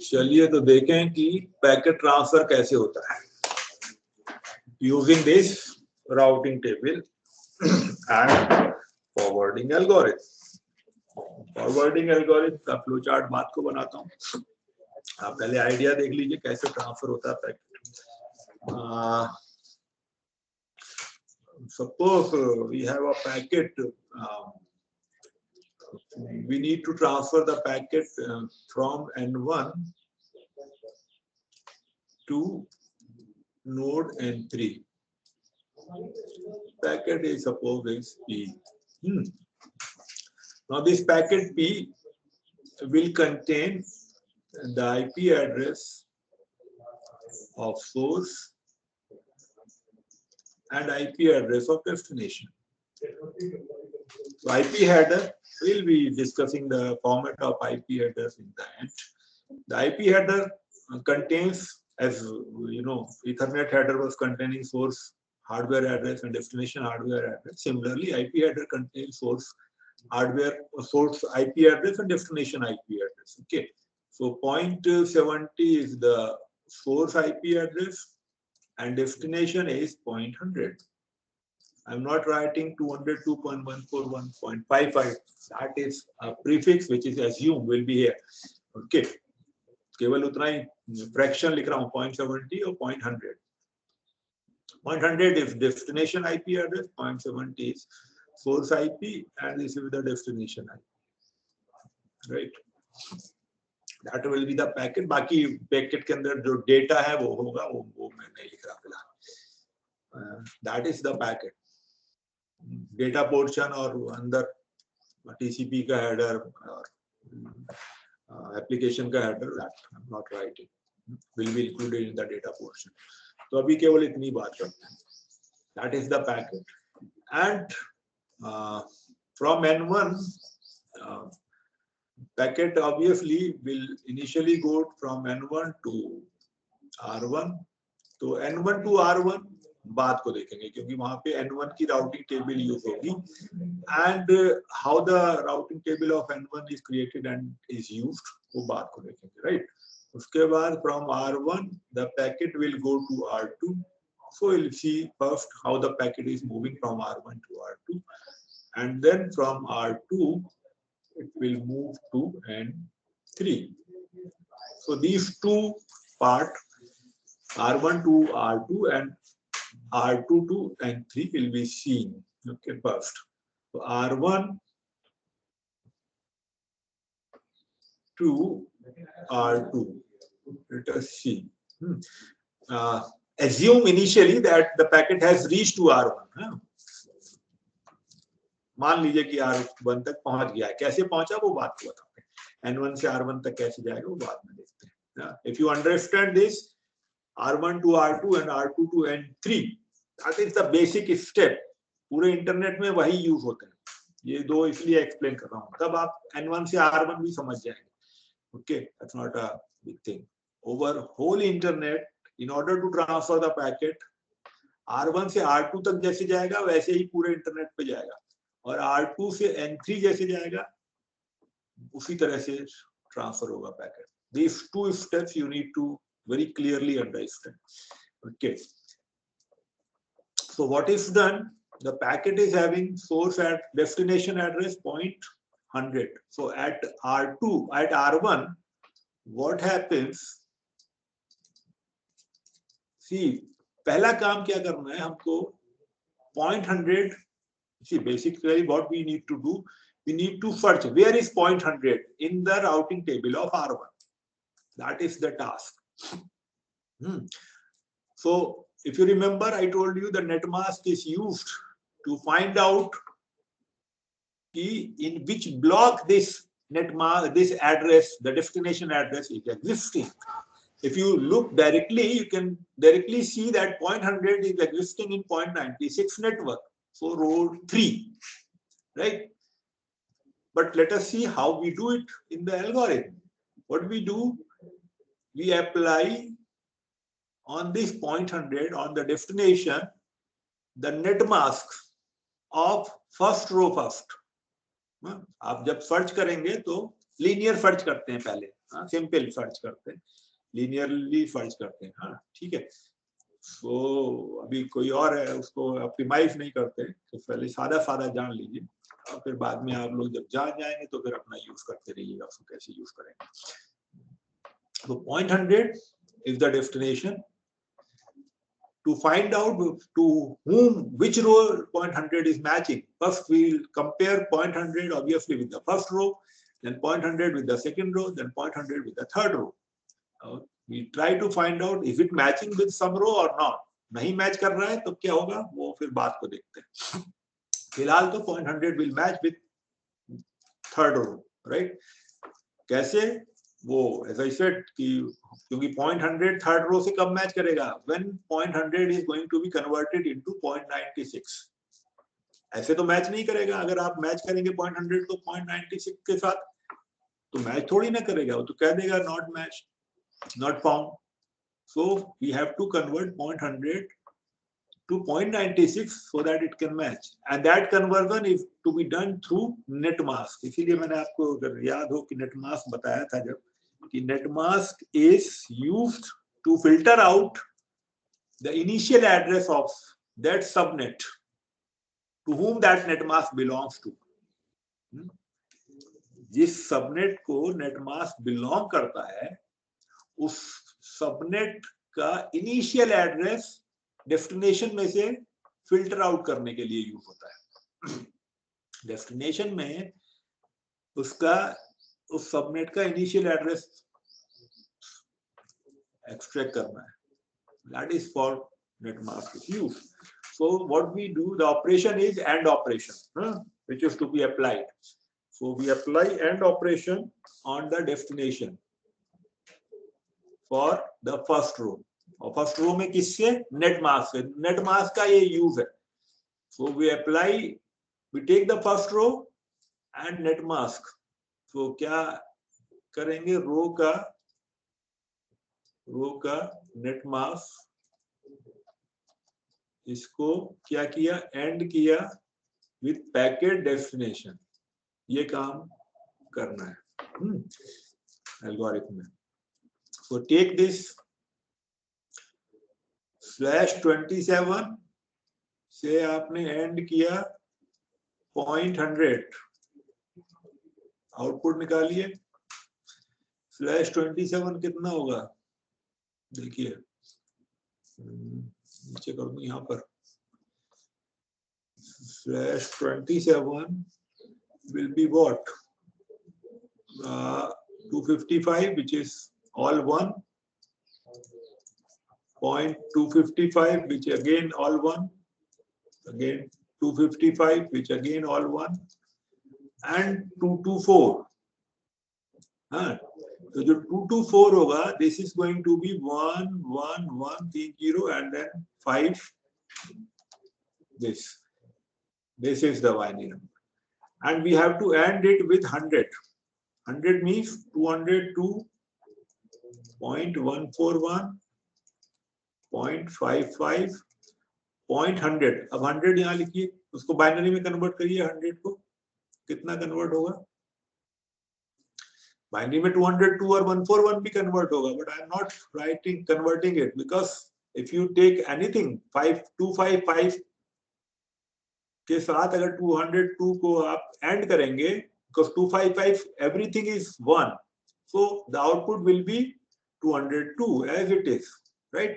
Speaker 1: चलिए तो देखें कि पैकेट ट्रांसफर कैसे होता है using this routing table and forwarding algorithm. Forwarding algorithm का फ्लो चार्ट बात को बनाता हूँ। आप पहले आइडिया देख लीजिए कैसे ट्रांसफर होता है packet. Suppose we have a packet, we need to transfer the packet from N1 to node N3. Packet is suppose is P. Now this packet P will contain the IP address of source and IP address of destination. So IP header, we'll be discussing the format of IP address in the end. The IP header contains, as you know, Ethernet header was containing source hardware address and destination hardware address. Similarly, IP header contains source hardware, source IP address and destination IP address. Okay, so 0.70 is the source IP address and destination is 0.100. I'm not writing 202.141.55. That is a prefix which is assumed will be here. Okay. केवल उतना ही fraction लिख रहा हूँ 0.70 और 0.100. 0.100 is destination IP address, 0.70 is source IP, and this is the destination IP. Right. That will be the packet. बाकी packet के अंदर जो data है वो होगा वो मैं नहीं लिख रहा फिलहाल. That is the packet. Data portion और अंदर TCP का header और application का header that I'm not writing. will be included in the data portion. तो अभी केवल इतनी बात करते हैं. That is the packet. And from N1, packet obviously will initially go from N1 to R1. तो N1 to R1 बात को देखेंगे क्योंकि वहां पे N1 की राउटिंग टेबल यूज होगी and how the routing table of N1 is created and is used वो बात को देखेंगे, right? उसके बाद from R1 the packet will go to R2. So we'll see first how the packet is moving from R1 to R2, and then from R2 it will move to N3. So these two parts, R1 to R2 and R2 to N3 will be seen. Okay, first. So R1 to R2. Let us see. Assume initially that the packet has reached to R1. मान लीजिए कि R1 तक पहुंच गया है. कैसे पहुंचा वो बात को बताते हैं. N1 से R1 तक कैसे जाएगा वो बाद में देखते हैं. If you understand this, R1 to R2 and R2 to N3, that is the basic step. पूरे इंटरनेट में वही यूज होते हैं. ये दो इसलिए एक्सप्लेन कर रहा हूँ, तब आप N1 से R1 भी समझ जाएंगे. Okay, that's not a big thing. Over whole internet, in order to transfer the packet, R1 से R2 तक जैसे जाएगा वैसे ही पूरे इंटरनेट पे जाएगा, और R2 से N3 जैसे जाएगा उसी तरह से ट्रांसफर होगा packet. These two steps you need to very clearly understand. Okay. So what is done? The packet is having source at destination address 0.100. So at R2, at R1, what happens? See, पहला काम क्या करना है हमको? 0.100. See, basically what we need to do, we need to search where is 0.100 in the routing table of R1. That is the task. So if you remember, I told you the net mask is used to find out in which block this net mask, this address, the destination address is existing. If you look directly, you can directly see that 0.100 is existing in 0.96 network. So row 3, right? But let us see how we do it in the algorithm. What we do, we apply on this 0.100 on the destination the net mask of first row first. आप जब search करेंगे तो linear search करते हैं पहले, simple search करते हैं, linearly search करते हैं. हाँ ठीक है. तो अभी कोई और है उसको ऑप्टिमाइज नहीं करते, तो पहले सादा सादा जान लीजिए और फिर बाद में आप लोग जब जान जाएंगे तो फिर अपना यूज करते रहिएगा उसको कैसे यूज करेंगे. तो 0.100 is the destination. To find out to whom which row 0.100 is matching, first we'll compare 0.100 obviously with the first row, then 0.100 with the second row, then 0.100 with the third row. We try to find out is it matching with some row or not. नहीं match कर रहा है तो क्या होगा वो फिर बात को देखते हैं. फिलहाल तो 0.100 will match with third row, right? कैसे वो as I said कि क्योंकि 0.100 थर्ड रो से कब मैच करेगा? When 0.100 is going to be converted into 0.96. ऐसे तो मैच नहीं करेगा. अगर आप मैच करेंगे 0.100 तो 0.96 के साथ तो मैच थोड़ी ना करेगा, वो तो कह देगा not match, not found. So we have to convert 0.100 to 0.96 so that it can match, and that conversion is to be done through net mask. इसीलिए मैंने आपको अगर याद हो कि net mask बताया था जब कि net mask is used to filter out the initial address of that subnet to whom that net mask belongs to. जिस सबनेट को net mask belong करता है उस सबनेट का इनिशियल एड्रेस डेस्टिनेशन में से फिल्टर आउट करने के लिए यूज होता है. डेस्टिनेशन में उसका उस सबनेट का इनिशियल एड्रेस एक्सट्रैक्ट करना है. That is for net mask use. So what we do, the operation is and operation which is to be applied. So we apply and operation on the destination. For the first row, और first row में किससे, net mask से, net mask का ये use है. So we apply, we take the first row and net mask. तो क्या करेंगे, रो का नेट मास्क, इसको क्या किया, एंड किया विथ पैकेट डेस्टिनेशन. ये काम करना है एल्गोरिथम में. सो टेक दिस /27 से आपने एंड किया .100, आउटपुट निकालिए. /27 कितना होगा, देखिए नीचे कर दूं यहाँ पर. /27 will be what, 255, which is all 1, .255, which again all 1, again 255, which again all 1, and 224. हाँ, तो जो 224 होगा, this is going to be 1 1 1 3 0 and then 5. This is the binary number, and we have to end it with 100. 100 means 202.141, 0.55, 0.100. अब 100 यहाँ लिखिए, उसको binary में convert करिए. 100 को कितना कन्वर्ट होगा, बाइनरी में 202 और 141 भी कन्वर्ट होगा, but I am not writing converting it, because if you take anything 5255 के साथ अगर 202 को आप एंड करेंगे, because 255 everything is 1, so the output will be 202 as it is, right?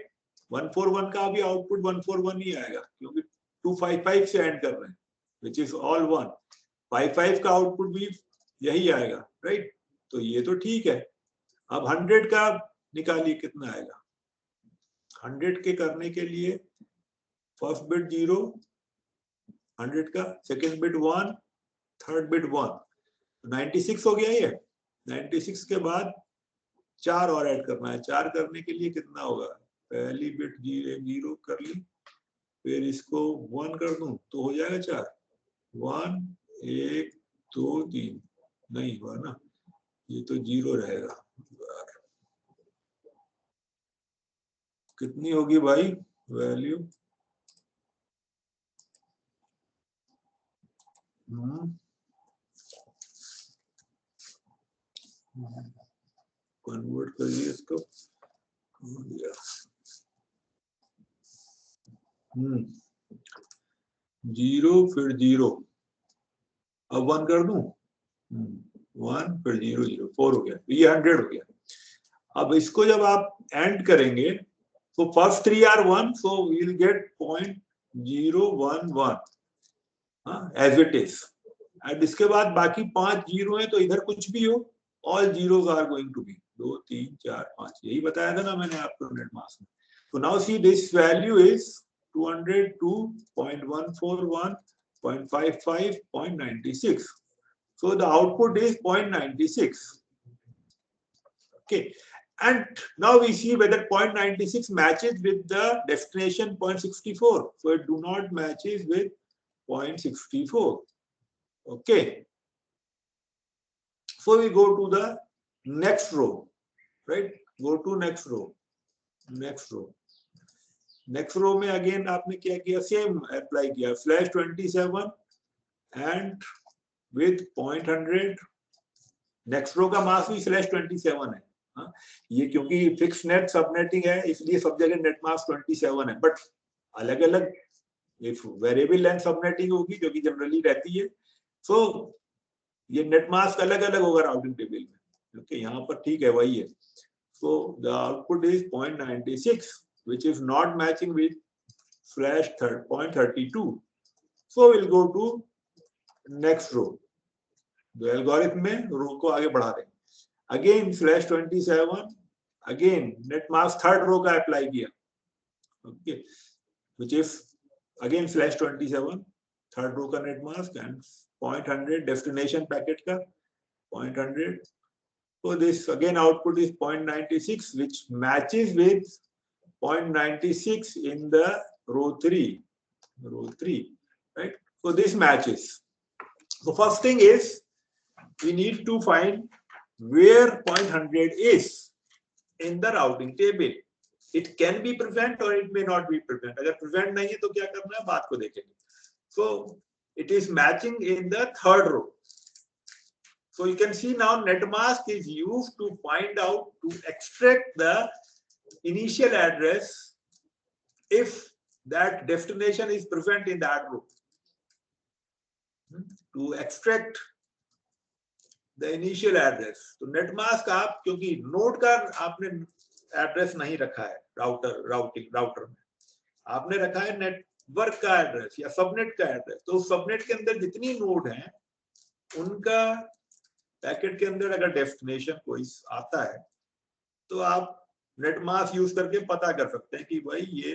Speaker 1: 141 का भी आउटपुट 141 ही आएगा, क्योंकि 255 से एंड कर रहे हैं, which is all 1. 55 का आउटपुट भी यही आएगा, right? तो ये तो ठीक है. अब 100 का निकालिए कितना आएगा. 100 के करने के लिए फर्स्ट बिट 0, 100 का सेकेंड बिट 1, थर्ड बिट 1, 96 हो गया ये. 96 के बाद 4 और ऐड करना है. 4 करने के लिए कितना होगा, पहली बिट 0 कर ली, फिर इसको 1 कर दूं तो हो जाएगा 4. 1 1 2 3 नहीं हुआ ना, ये तो 0 रहेगा. कितनी होगी भाई वैल्यू, कन्वर्ट करिए इसको. 0 फिर 0, अब 1 कर दूं, 1 फिर 0 0, 4 हो गया, ये 100 हो गया. अब इसको जब आप एंड करेंगे तो first 3 or 1, so we will get 0.011 as it is. एंड इसके बाद बाकी 5 जीरो है, तो इधर कुछ भी हो, all zeros are going to be 2 3 4 5. यही बताया था ना मैंने आपको नेट मास्क में. तो now see this value is 202.141, 0.55, 0.96. So the output is 0.96. Okay, and now we see whether 0.96 matches with the destination 0.64. So it do not matches with 0.64. Okay, so we go to the next row, right? Go to next row. Next row में again आपने क्या किया, same apply किया, /27 and with 0.100. Next row का mask भी /27 है. ये क्योंकि फिक्स नेट सबनेटिंग है, इसलिए सब जगह नेट मास्क 27 है, बट अलग अलग इफ वेरिएबल लेंथ सबनेटिंग होगी जो कि जनरली रहती है, सो ये नेट मास्क अलग अलग होगा राउटिंग टेबल में. ओके, यहाँ पर ठीक है वही है. So the output is 0.96 which is not matching with /0.32. so we'll go to next row. तो एल्गोरिथम में रो को आगे बढ़ा देंगे. Again /27, again net mask third row का अप्लाई किया. Okay, which is again /27, third row का net mask and 0.100 destination packet का 0.100 So this again output is 0.96, which matches with 0.96 in the row 3, right? So this matches. So first thing is we need to find where 0.100 is in the routing table. It can be present or it may not be present. अगर present नहीं है तो क्या करना है बात को देखेंगे. So it is matching in the third row. So you can see now net mask is used to find out, to extract the initial address if that destination is present in that row. To extract the initial address. तो net mask आप क्योंकि node का आपने address नहीं रखा है router में, आपने रखा है नेटवर्क का एड्रेस या सबनेट का एड्रेस. तो सबनेट के अंदर जितनी नोड हैं उनका पैकेट के अंदर अगर डेस्टिनेशन कोई आता है तो आप नेट मास्क यूज करके पता कर सकते हैं कि भाई ये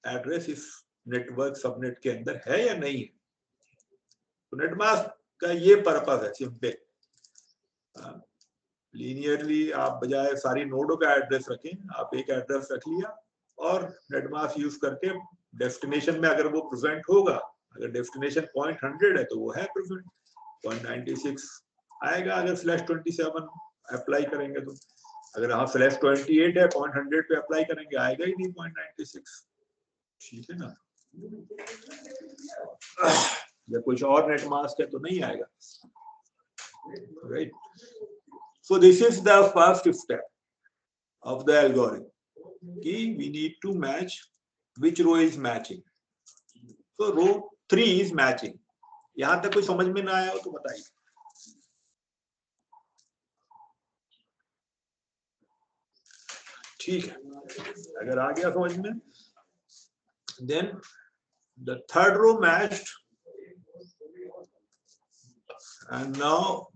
Speaker 1: एड्रेस इस नेटवर्क सबनेट के अंदर है या नहीं है. तो नेट मास्क का ये पर्पस है सिंपल. लीनियरली आप बजाय सारी नोडों का एड्रेस रखें, आप एक एड्रेस रख लिया और नेट मास्क यूज करके डेस्टिनेशन में अगर वो प्रेजेंट होगा, अगर डेस्टिनेशन 0.100 है तो वो है प्रेजेंट. 0.96 आएगा अगर /27 अप्लाई करेंगे तो. अगर हाँ /28 है 0.100 पे अप्लाई करेंगे आएगा ही नहीं 0.96. ठीक है ना. या कुछ और नेट मास्क है तो नहीं आएगा. Right. So this is the first step of the algorithm. Ki we need to match which row is matching. So row 3 is matching. यहाँ तक कोई समझ में ना आया हो तो बताइए. ठीक है. अगर आ गया समझ में, then the third row matched, and now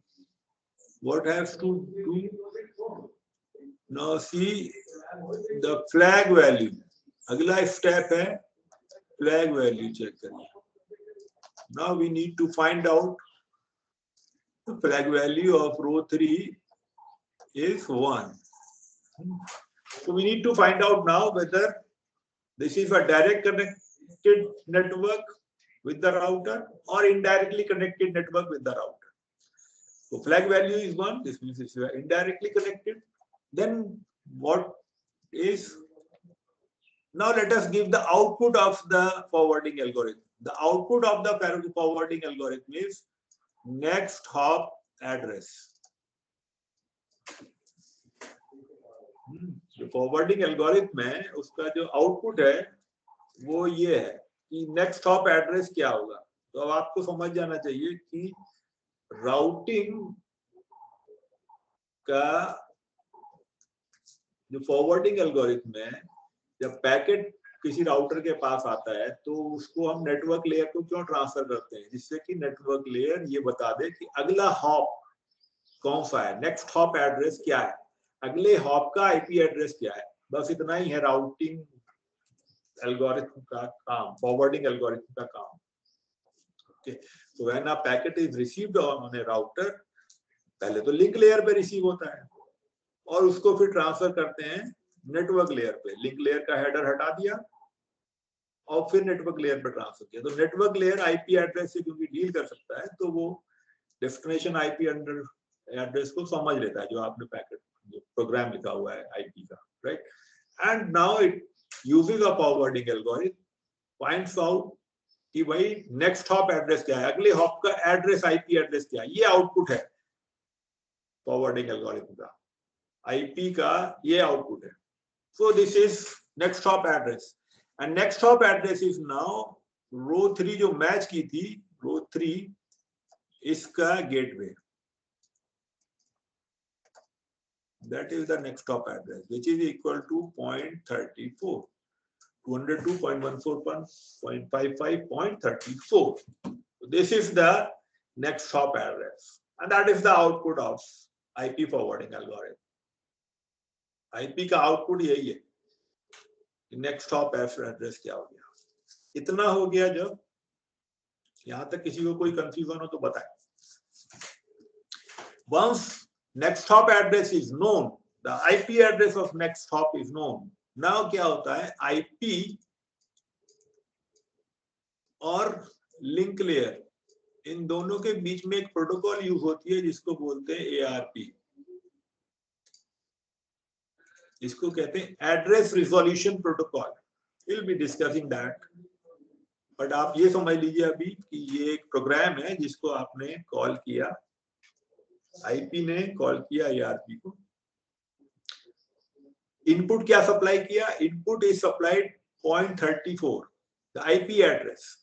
Speaker 1: what has to do? Now see the flag value. अगला step है flag value check करना. Now we need to find out the flag value of row 3 is 1. So we need to find out now whether this is a direct connected network with the router or indirectly connected network with the router. So flag value is 1. This means it's indirectly connected. Then what is? Now let us give the output of the forwarding algorithm. The output of the forwarding algorithm is next hop address. जो forwarding algorithm है उसका जो output है वो ये है कि next hop address क्या होगा. तो अब आपको समझ जाना चाहिए कि राउटिंग का जो फॉरवर्डिंग एल्गोरिथम है, जब पैकेट किसी राउटर के पास आता है तो उसको हम नेटवर्क लेयर को क्यों ट्रांसफर करते हैं, जिससे कि नेटवर्क लेयर ये बता दे कि अगला हॉप कौन सा है, नेक्स्ट हॉप एड्रेस क्या है, अगले हॉप का आईपी एड्रेस क्या है. बस इतना ही है राउटिंग एल्गोरिथम का काम, फॉरवर्डिंग एल्गोरिथम का काम. Okay. So when a packet is received on a router, पहले तो लिंक लेयर पे रिसीव होता है और उसको फिर ट्रांसफर करते हैं नेटवर्क लेयर पे. लिंक लेयर का हेडर हटा दिया और फिर नेटवर्क लेयर पे ट्रांसफर किया. तो नेटवर्क लेयर आईपी एड्रेस से क्योंकि डील कर सकता है तो वो डेस्टिनेशन आईपी एड्रेस को समझ लेता है जो आपने पैकेट जो प्रोग्राम लिखा हुआ है आईपी का. Right. And now it uses a forwarding algorithm, finds out कि भाई नेक्स्ट हॉप एड्रेस क्या है, अगले हॉप का एड्रेस आईपी एड्रेस क्या है. ये आउटपुट है फॉरवर्डिंग एल्गोरिथम का, आईपी का ये आउटपुट है. So this is next hop address and next hop address is now row 3 जो मैच की थी, रो 3 इसका gateway. That is the next hop address, which is equal to 0.34. 202.141.55.34. So this is the next hop address, and that is the output of IP forwarding algorithm. IP का output यही है. Next hop address क्या हो गया? इतना हो गया. जब यहाँ तक किसी को कोई कंफ्यूजन हो तो बताएं. Once next hop address is known, the IP address of next hop is known. Now क्या होता है, IP और लिंक लेयर इन दोनों के बीच में एक प्रोटोकॉल यूज होती है जिसको बोलते हैं ARP, इसको कहते हैं address resolution protocol. Will be discussing that, but आप ये समझ लीजिए अभी कि ये एक प्रोग्राम है जिसको आपने कॉल किया, आईपी ने कॉल किया ARP को. इनपुट क्या सप्लाई किया, input is supplied 0.34 the IP address.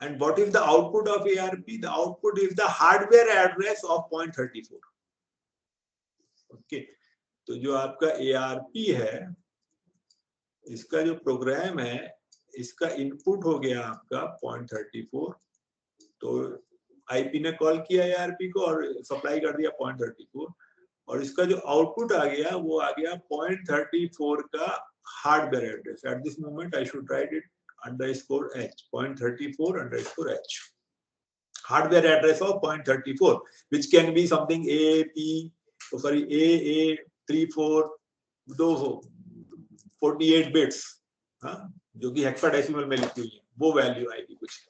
Speaker 1: And what is the output of ARP? The output is the hardware address of 0.34. Okay. तो जो आपका ARP है, इसका जो प्रोग्राम है, इसका इनपुट हो गया आपका 0.34. तो IP ने कॉल किया ARP को और सप्लाई कर दिया 0.34, और इसका जो आउटपुट आ गया वो आ गया 0.34 का hardware address. At this moment I should write it _h, 0.34 _h, hardware address of 0.34, which can be something A34 48 bits, जो कि हेक्साडेसिमल में लिखी हुई है, वो वैल्यू आएगी, कुछ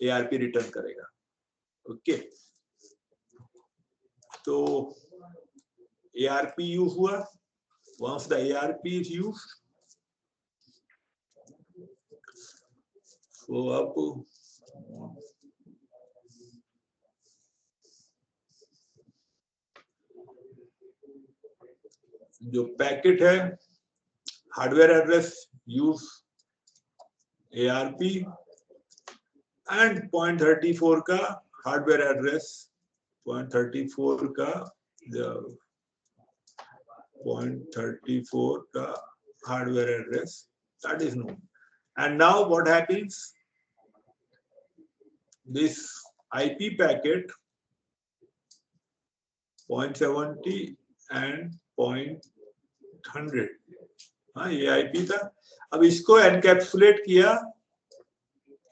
Speaker 1: ARP रिटर्न करेगा. ओके, तो ARP यूज हुआ. Once the ARP is used, तो अब जो पैकेट है, hardware address use ARP and 0.34 का हार्डवेयर एड्रेस, 0.34 का 0.34 का hardware address, that is known. And now what happens? This IP packet 0.70 and 0.100, हाँ ये IP था. अब इसको एनकैप्सुलेट किया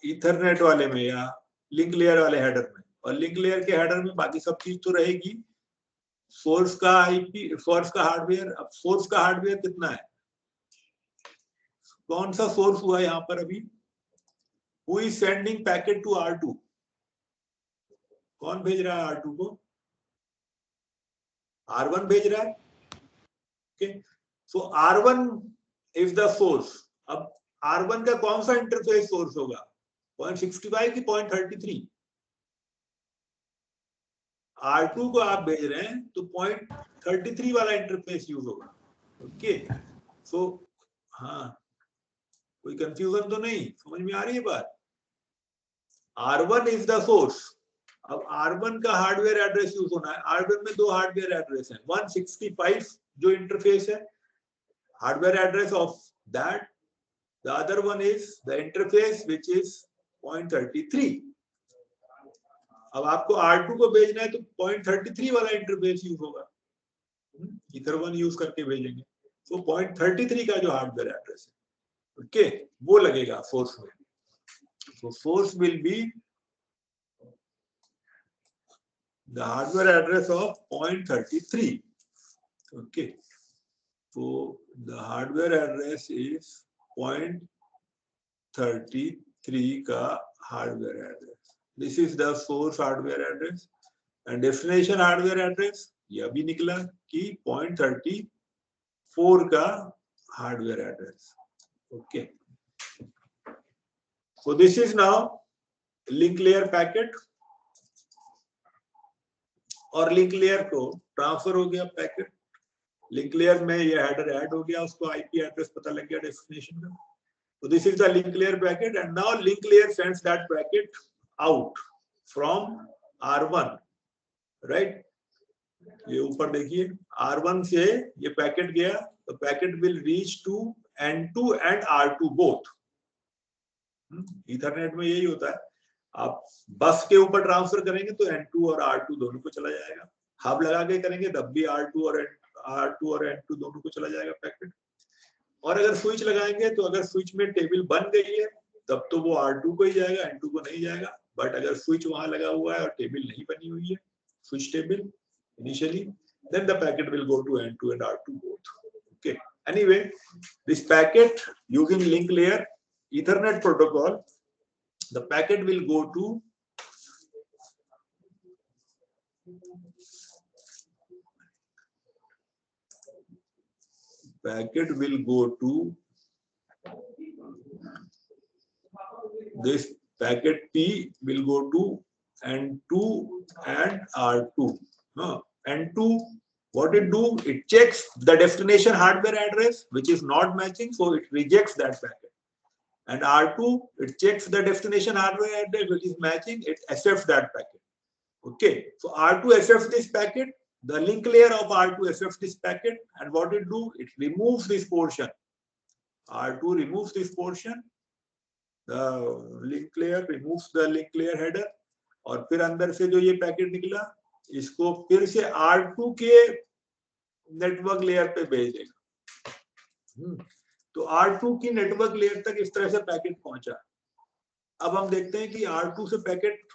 Speaker 1: ईथरनेट वाले में या लिंक लेयर वाले हेडर में, और लिंक लेयर के हेडर में बाकी सब चीज तो रहेगी. सोर्स का IP, सोर्स का हार्डवेयर. अब सोर्स का हार्डवेयर कितना है, कौन सा सोर्स हुआ यहाँ पर अभी? Who is sending packet to R2? कौन भेज रहा है R2 को? R1 भेज रहा है. Okay, so R1 is the source. अब R1 का कौन सा इंटरफेस सोर्स होगा, 0.65 की 0.33? R2 को आप भेज रहे हैं तो 0.33 वाला इंटरफेस यूज होगा. ओके, सो हाँ, कोई कंफ्यूजन तो नहीं, समझ में आ रही है बात? R1 is the source. अब R1 का हार्डवेयर एड्रेस यूज होना है. R1 में दो हार्डवेयर एड्रेस हैं, 165 जो इंटरफेस है, hardware address of that. The other one is the interface which is 0.33. अब आपको R2 को भेजना है तो 0.33 वाला इंटरफेस यूज होगा, ईथर1 यूज करके भेजेंगे. तो 0.33 का जो हार्डवेयर एड्रेस है, ओके, वो लगेगा सोर्स में. तो source will be the hardware address of 0.33. Okay, तो द हार्डवेयर एड्रेस इज 0.33 का hardware address. This is the source hardware address. And destination hardware address ये अभी निकला कि 0.34 का hardware address. Okay, so this is now link layer packet, और link layer को transfer हो गया पैकेट. लिंक लेयर में ये हेडर ऐड हो गया, उसको IP एड्रेस पता लग गया डेस्टिनेशन का. So this is the link layer packet, and now link layer sends that packet out from R1, right? ये ऊपर देखिए, R1 से ये पैकेट गया, तो packet will reach to N2 and R2 both. Ethernet में यही होता है, आप बस के ऊपर ट्रांसफर करेंगे तो N2 और R2 दोनों को चला जाएगा. हब लगा के करेंगे तब भी R2 और N2 दोनों को चला जाएगा पैकेट. और अगर स्विच लगाएंगे तो अगर स्विच में टेबल बन गई है तब तो वो R2 को ही जाएगा, N2 को नहीं जाएगा. बट अगर स्विच वहां लगा हुआ है और टेबल नहीं बनी हुई है, switch table initially, then the packet will go to N2 and R2 both. Okay. Anyway, this packet using link layer Ethernet protocol, the packet will go to this packet P will go to N2 and R2. N2, what it do? It checks the destination hardware address, which is not matching, so it rejects that packet. And R2, it checks the destination hardware address, which is matching, it accepts that packet. Okay, so R2 accepts this packet, the link layer of R2 accepts this packet, and what it do? It removes this portion. R2 removes this portion, the link layer removes the link layer header, और फिर अंदर से जो ये packet निकला इसको फिर से R2 के नेटवर्क लेयर पे भेज देगा. तो R2 की नेटवर्क लेयर तक इस तरह से पैकेट पहुंचा. अब हम देखते हैं कि R2 से पैकेट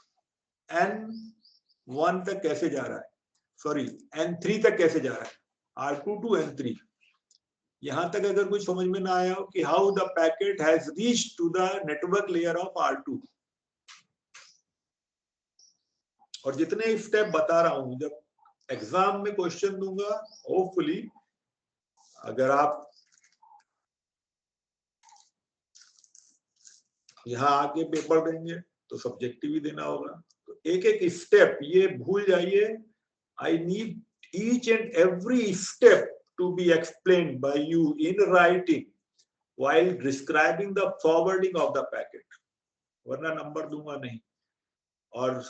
Speaker 1: N1 तक कैसे जा रहा है, सॉरी N3 तक कैसे जा रहा है, R2 to N3. यहां तक अगर कुछ समझ में ना आया हो कि how the packet has reached to the network layer of R2, और जितने स्टेप बता रहा हूं जब एग्जाम में क्वेश्चन दूंगा, होपफुली अगर आप यहाँ आके पेपर देंगे तो सब्जेक्टिव ही देना होगा, तो एक एक स्टेप ये भूल जाइए. I need each and every step to be explained by you in writing while describing the forwarding of the packet, वरना नंबर दूंगा नहीं. और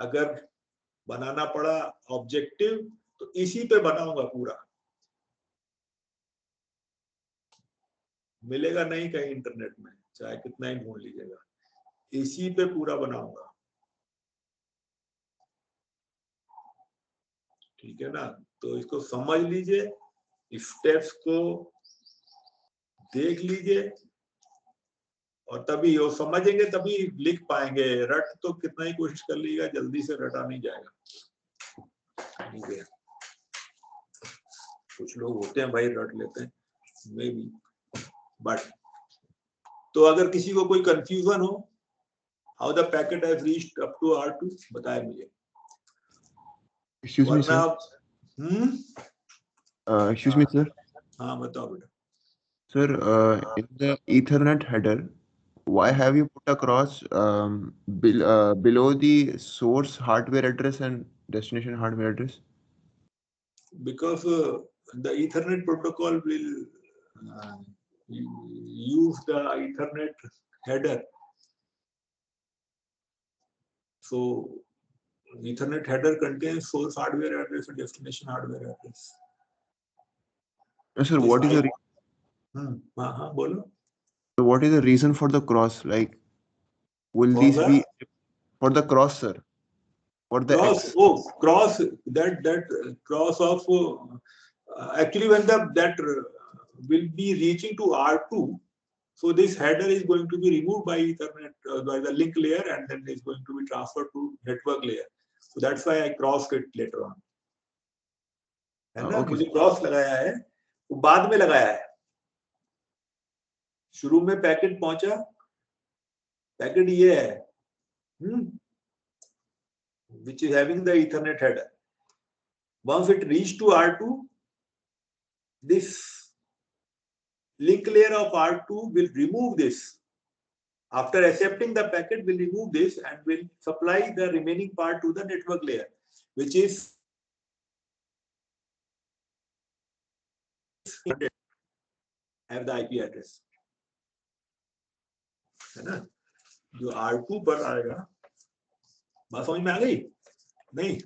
Speaker 1: अगर बनाना पड़ा ऑब्जेक्टिव तो इसी पे बनाऊंगा पूरा, मिलेगा नहीं कहीं इंटरनेट में, चाहे कितना ही ढूंढ लीजिएगा, इसी पे पूरा बनाऊंगा. ठीक है ना, तो इसको समझ लीजिए, स्टेप्स को देख लीजिए, और तभी वो समझेंगे तभी लिख पाएंगे. रट तो कितना ही कोशिश कर लीजिएगा, जल्दी से रटा नहीं जाएगा. कुछ लोग होते हैं भाई रट लेते हैं, मे बी, बट तो अगर किसी को कोई कंफ्यूजन हो how the packet has reached up to R2 बताए मुझे. वरना
Speaker 3: excuse me sir.
Speaker 1: हाँ बताओ बेटा.
Speaker 3: Sir, in the Ethernet header, why have you put a cross below the source hardware address and destination hardware address?
Speaker 1: Because the Ethernet protocol will use the Ethernet header. So Ethernet header contains source hardware address and destination hardware address.
Speaker 3: No, sir, what is the
Speaker 1: बोलो.
Speaker 3: So what is the reason for the cross? Like, will
Speaker 1: For
Speaker 3: these
Speaker 1: the-
Speaker 3: be for the cross, sir? For the
Speaker 1: cross,
Speaker 3: X?
Speaker 1: cross, that cross of actually when that will be reaching to R2, so this header is going to be removed by Ethernet by the link layer, and then is going to be transferred to network layer. So that's why I crossed it later on. है ना,
Speaker 3: Okay.
Speaker 1: मुझे cross लगाया है, वो बाद में लगाया है. शुरू में पैकेट पहुंचा, पैकेट ये है, which is having the Ethernet header. Once it reached to R2, this link layer of R2 will remove this. After accepting the packet, will remove this and will supply the remaining part to the network layer, which is have the IP address. है ना, जो R2 पर आएगा, बात समझ में आ गई? नहीं,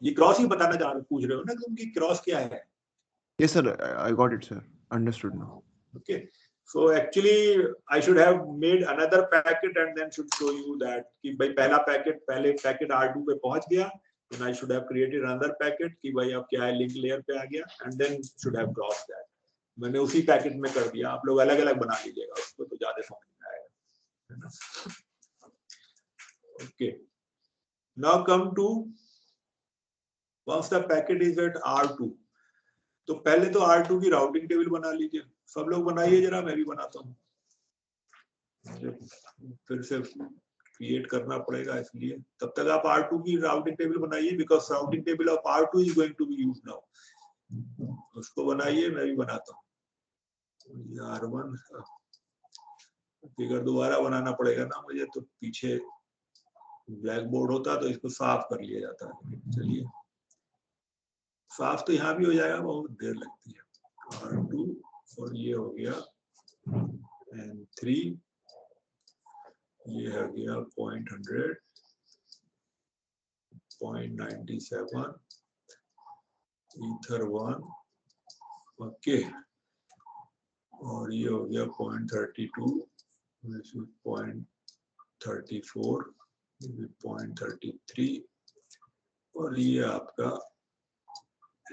Speaker 1: ये क्रॉस ही बताना चाह पूछ रहे हो ना, क्योंकि क्रॉस क्या है?
Speaker 3: Yes, sir. I got it, sir. Understood now.
Speaker 1: Okay. So actually, I should have made another packet and then should show you that कि भाई पहले पैकेट R2 पे पहुंच गया, then I should have created another packet कि भाई अब क्या है, link layer पे आ गया, and then should have crossed that. मैंने उसी पैकेट में कर दिया, आप लोग अलग-अलग बना लीजिएगा उसको, तो ज्यादा समझ में आएगा, है ना? Okay. Now come to once the packet is at R2, तो पहले तो R2 की राउटिंग टेबल बना लीजिए, सब लोग बनाइए जरा, मैं भी बनाता हूँ, फिर से क्रिएट करना पड़ेगा, इसलिए तब तक आप R2 की राउटिंग टेबल बनाइए, because routing table of R2 is going to be use now. उसको बनाइए, मैं भी बनाता हूँ। R1 फिगर दोबारा बनाना पड़ेगा ना मुझे, तो पीछे ब्लैक बोर्ड होता तो इसको साफ कर लिया जाता है। चलिए, साफ तो यहाँ भी हो जाएगा, बहुत देर लगती है। R2 और ये हो गया N3, ये हो गया 0.100, 0.97, ईथर 1, ओके, और ये हो गया 0.32, 0.34, 0.33, और ये आपका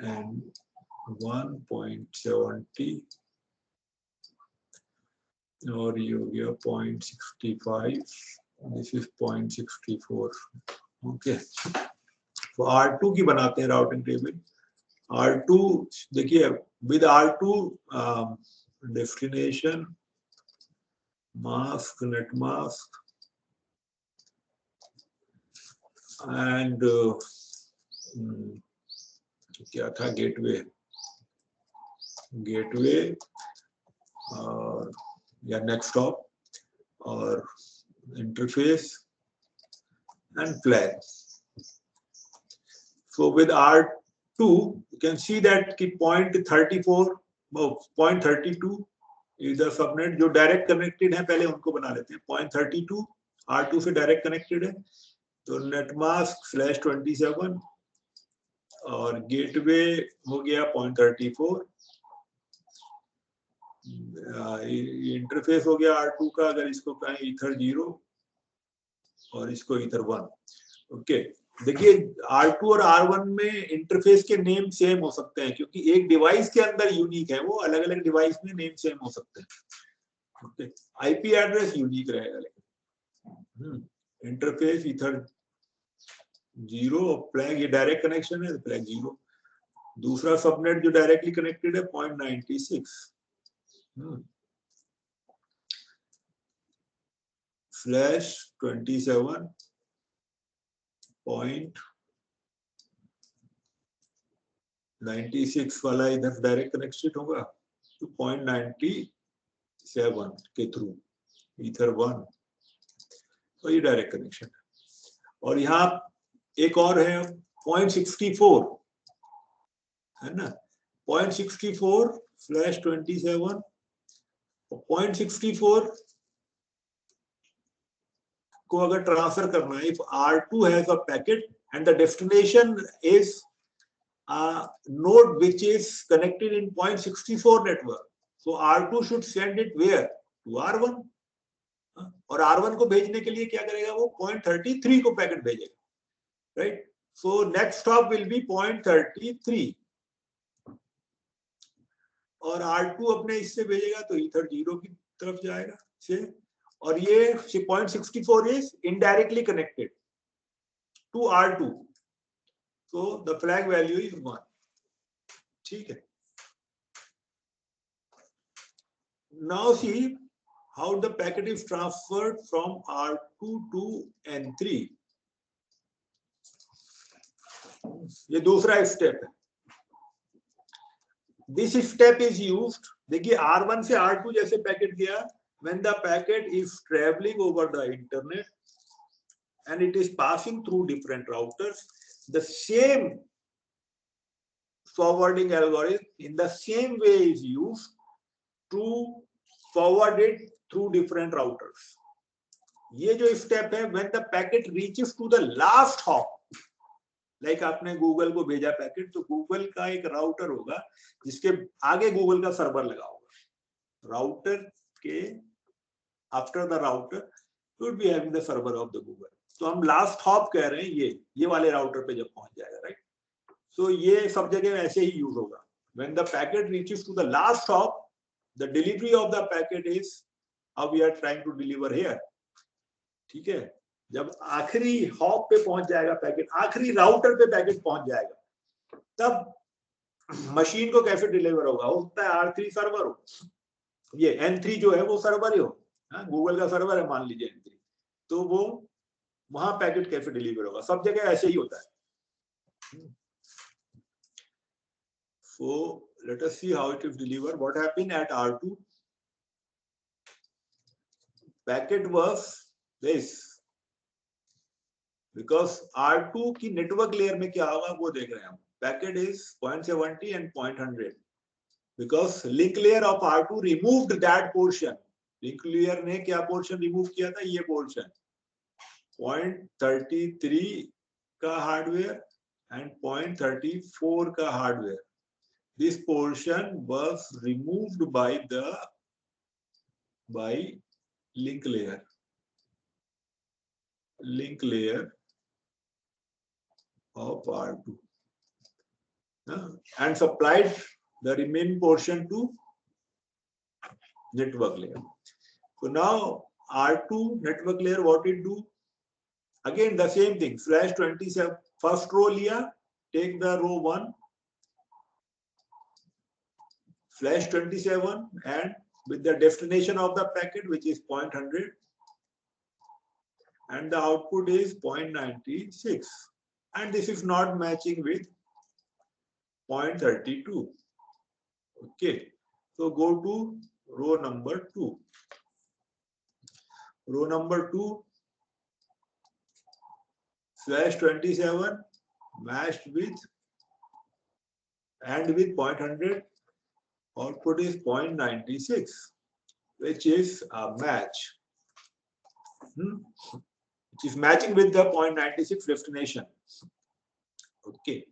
Speaker 1: N1 0.70, और ये हो गया 0.65, दिस इज 0.64, ओके। तो R2 की बनाते हैं राउटिंग टेबल। R2 देखिए, with R2 destination mask, net mask and क्या था, गेटवे और या नेक्स्टॉप और interface and flag. So with R2 you can see that कि 0.34, 0.32 is the subnet जो डायरेक्ट कनेक्टेड है, पहले उनको बना लेते हैं। 0.32 R2 से डायरेक्ट कनेक्टेड है, तो नेटमास्क /27 और गेटवे हो गया 0.34, इंटरफेस हो गया R2 का, अगर इसको कहें ईथर 0 और इसको ईथर 1, ओके। देखिए R2 और R1 में इंटरफेस के नेम सेम हो सकते हैं, क्योंकि एक डिवाइस के अंदर यूनिक है, वो अलग अलग डिवाइस में नेम सेम हो सकते हैं, ओके। आईपी एड्रेस यूनिक रहेगा, लेकिन इंटरफेस ईथर 0, फ्लैग ये डायरेक्ट कनेक्शन है, फ्लैग 0। दूसरा सबनेट जो डायरेक्टली कनेक्टेड है 0.96, /27 0.96 वाला इधर डायरेक्ट कनेक्टेड होगा, तो 0.97 के थ्रू ईथर 1, तो ये डायरेक्ट कनेक्शन है। और यहाँ एक और है 0.64, है ना, 0.64 /27, 0.64 को अगर ट्रांसफर करना है, if R2 has a packet and the destination is node which is connected in 0.64 network, so R2 should send it where, to R1, और R1 को भेजने के लिए क्या करेगा, वो 0.33 को पैकेट भेजेगा, right. So next stop will be 0.33, और R2 अपने इससे भेजेगा तो ईथर 0 की तरफ जाएगा से, और ये 0.64 is indirectly connected to R2, so the flag value is 1, ठीक है। Now see how the packet is transferred from R2 to N3, ये दूसरा स्टेप है। This step is used, देखिए R1 से R2 जैसे पैकेट गया, when the packet is traveling over the internet and it is passing through different routers, the same forwarding algorithm in the same way is used to forward it through different routers. ये जो step है, when the packet reaches to the last hop, like आपने Google को भेजा packet, तो Google का एक router होगा जिसके आगे गूगल का सर्वर लगा होगा, राउटर के after the router should be having the server of the Google. तो हम लास्ट हॉप कह रहे हैं, ये वाले राउटर पे जब पहुंच जाएगा, राइट। सो ये सब जगह ऐसे ही यूज होगा, when the packet reaches to the last hop, the delivery of the packet is how we are trying to deliver here, ठीक है। जब आखिरी हॉप पे पहुंच जाएगा पैकेट, आखिरी राउटर पे पैकेट पहुंच जाएगा, तब मशीन को कैसे डिलीवर होगा? हो सकता है R3 सर्वर हो, ये N3 जो है वो सर्वर ही हो, गूगल का सर्वर है मान लीजिए N3, तो वो वहां पैकेट कैसे डिलीवर होगा? सब जगह ऐसे ही होता है. So let us see how it is delivered. What happened at R2? Packet was this. Because R2 की network layer में क्या होगा वो देख रहे हैं हम. Packet is 0.70 and 0.100. Because link layer of R2 removed that portion. Link layer ने क्या portion remove किया था? ये portion. 0.33 का hardware and 0.34 का hardware. This portion was removed by link layer. Link layer of R2 and supplied the remaining portion to network layer. So now R2 network layer, what it do? Again the same thing. Slash 27 first row liya, take the row 1 slash 27 and with the destination of the packet which is 0.100 and the output is 0.96 and this is not matching with 0.32. Okay, so go to row number 2. Row number 2 slash 27 matched with and with 0.100, output is 0.96, which is a match. Which is matching with the 0.96 destination. Okay.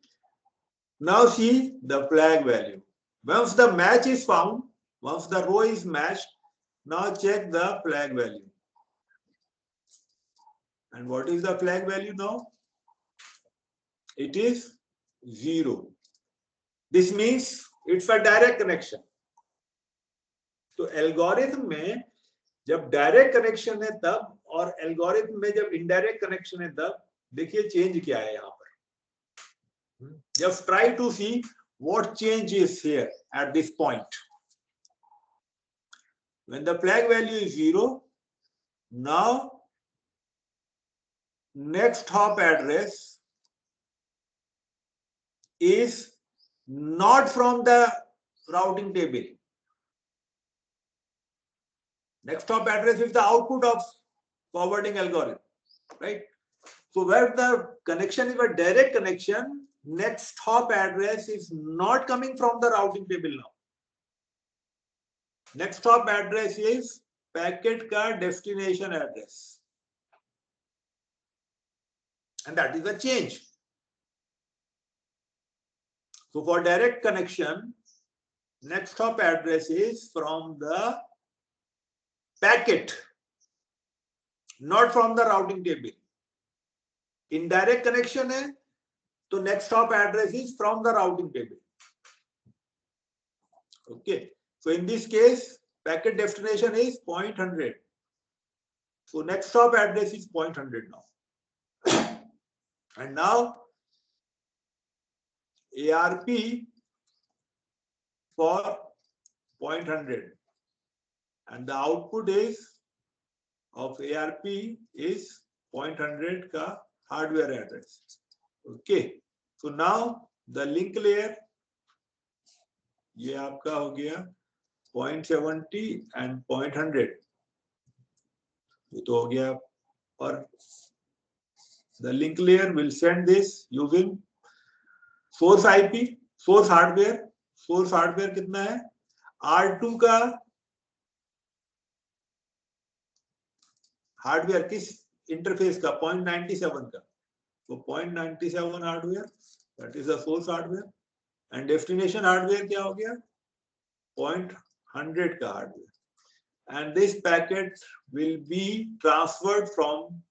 Speaker 1: Now see the flag value. Once the match is found, once the row is matched, now check the flag value. And what is the flag value now? It is 0. This means it's a direct connection. तो algorithm में जब direct connection है तब और algorithm में जब indirect connection है तब देखिए चेंज क्या है यहाँ पर. Just try to see what change is here at this point. When the flag value is 0, now next hop address is not from the routing table. Next hop address is the output of forwarding algorithm, right? So where the connection is a direct connection, next hop address is not coming from the routing table now. Next hop address is packet ka destination address. And that is a change. So for direct connection, next hop address is from the packet, not from the routing table. Indirect connection है, तो next hop address is from the routing table. Okay. So in this case, packet destination is 0.100. So next hop address is 0.100 now. And now ARP for 0.100. And the output is of ARP is 0.100 ka hardware address. Okay. So now the link layer, ये आपका हो गया 0.70 and 0.100. ये तो हो गया. और the link layer will send this using source IP, source hardware. Source hardware कितना है? R2 का हार्डवेयर किस इंटरफेस का? 0.97 का. तो 0.97 hardware, that is the source hardware. And destination hardware क्या हो गया? 0.100 का hardware. And this packet will be transferred from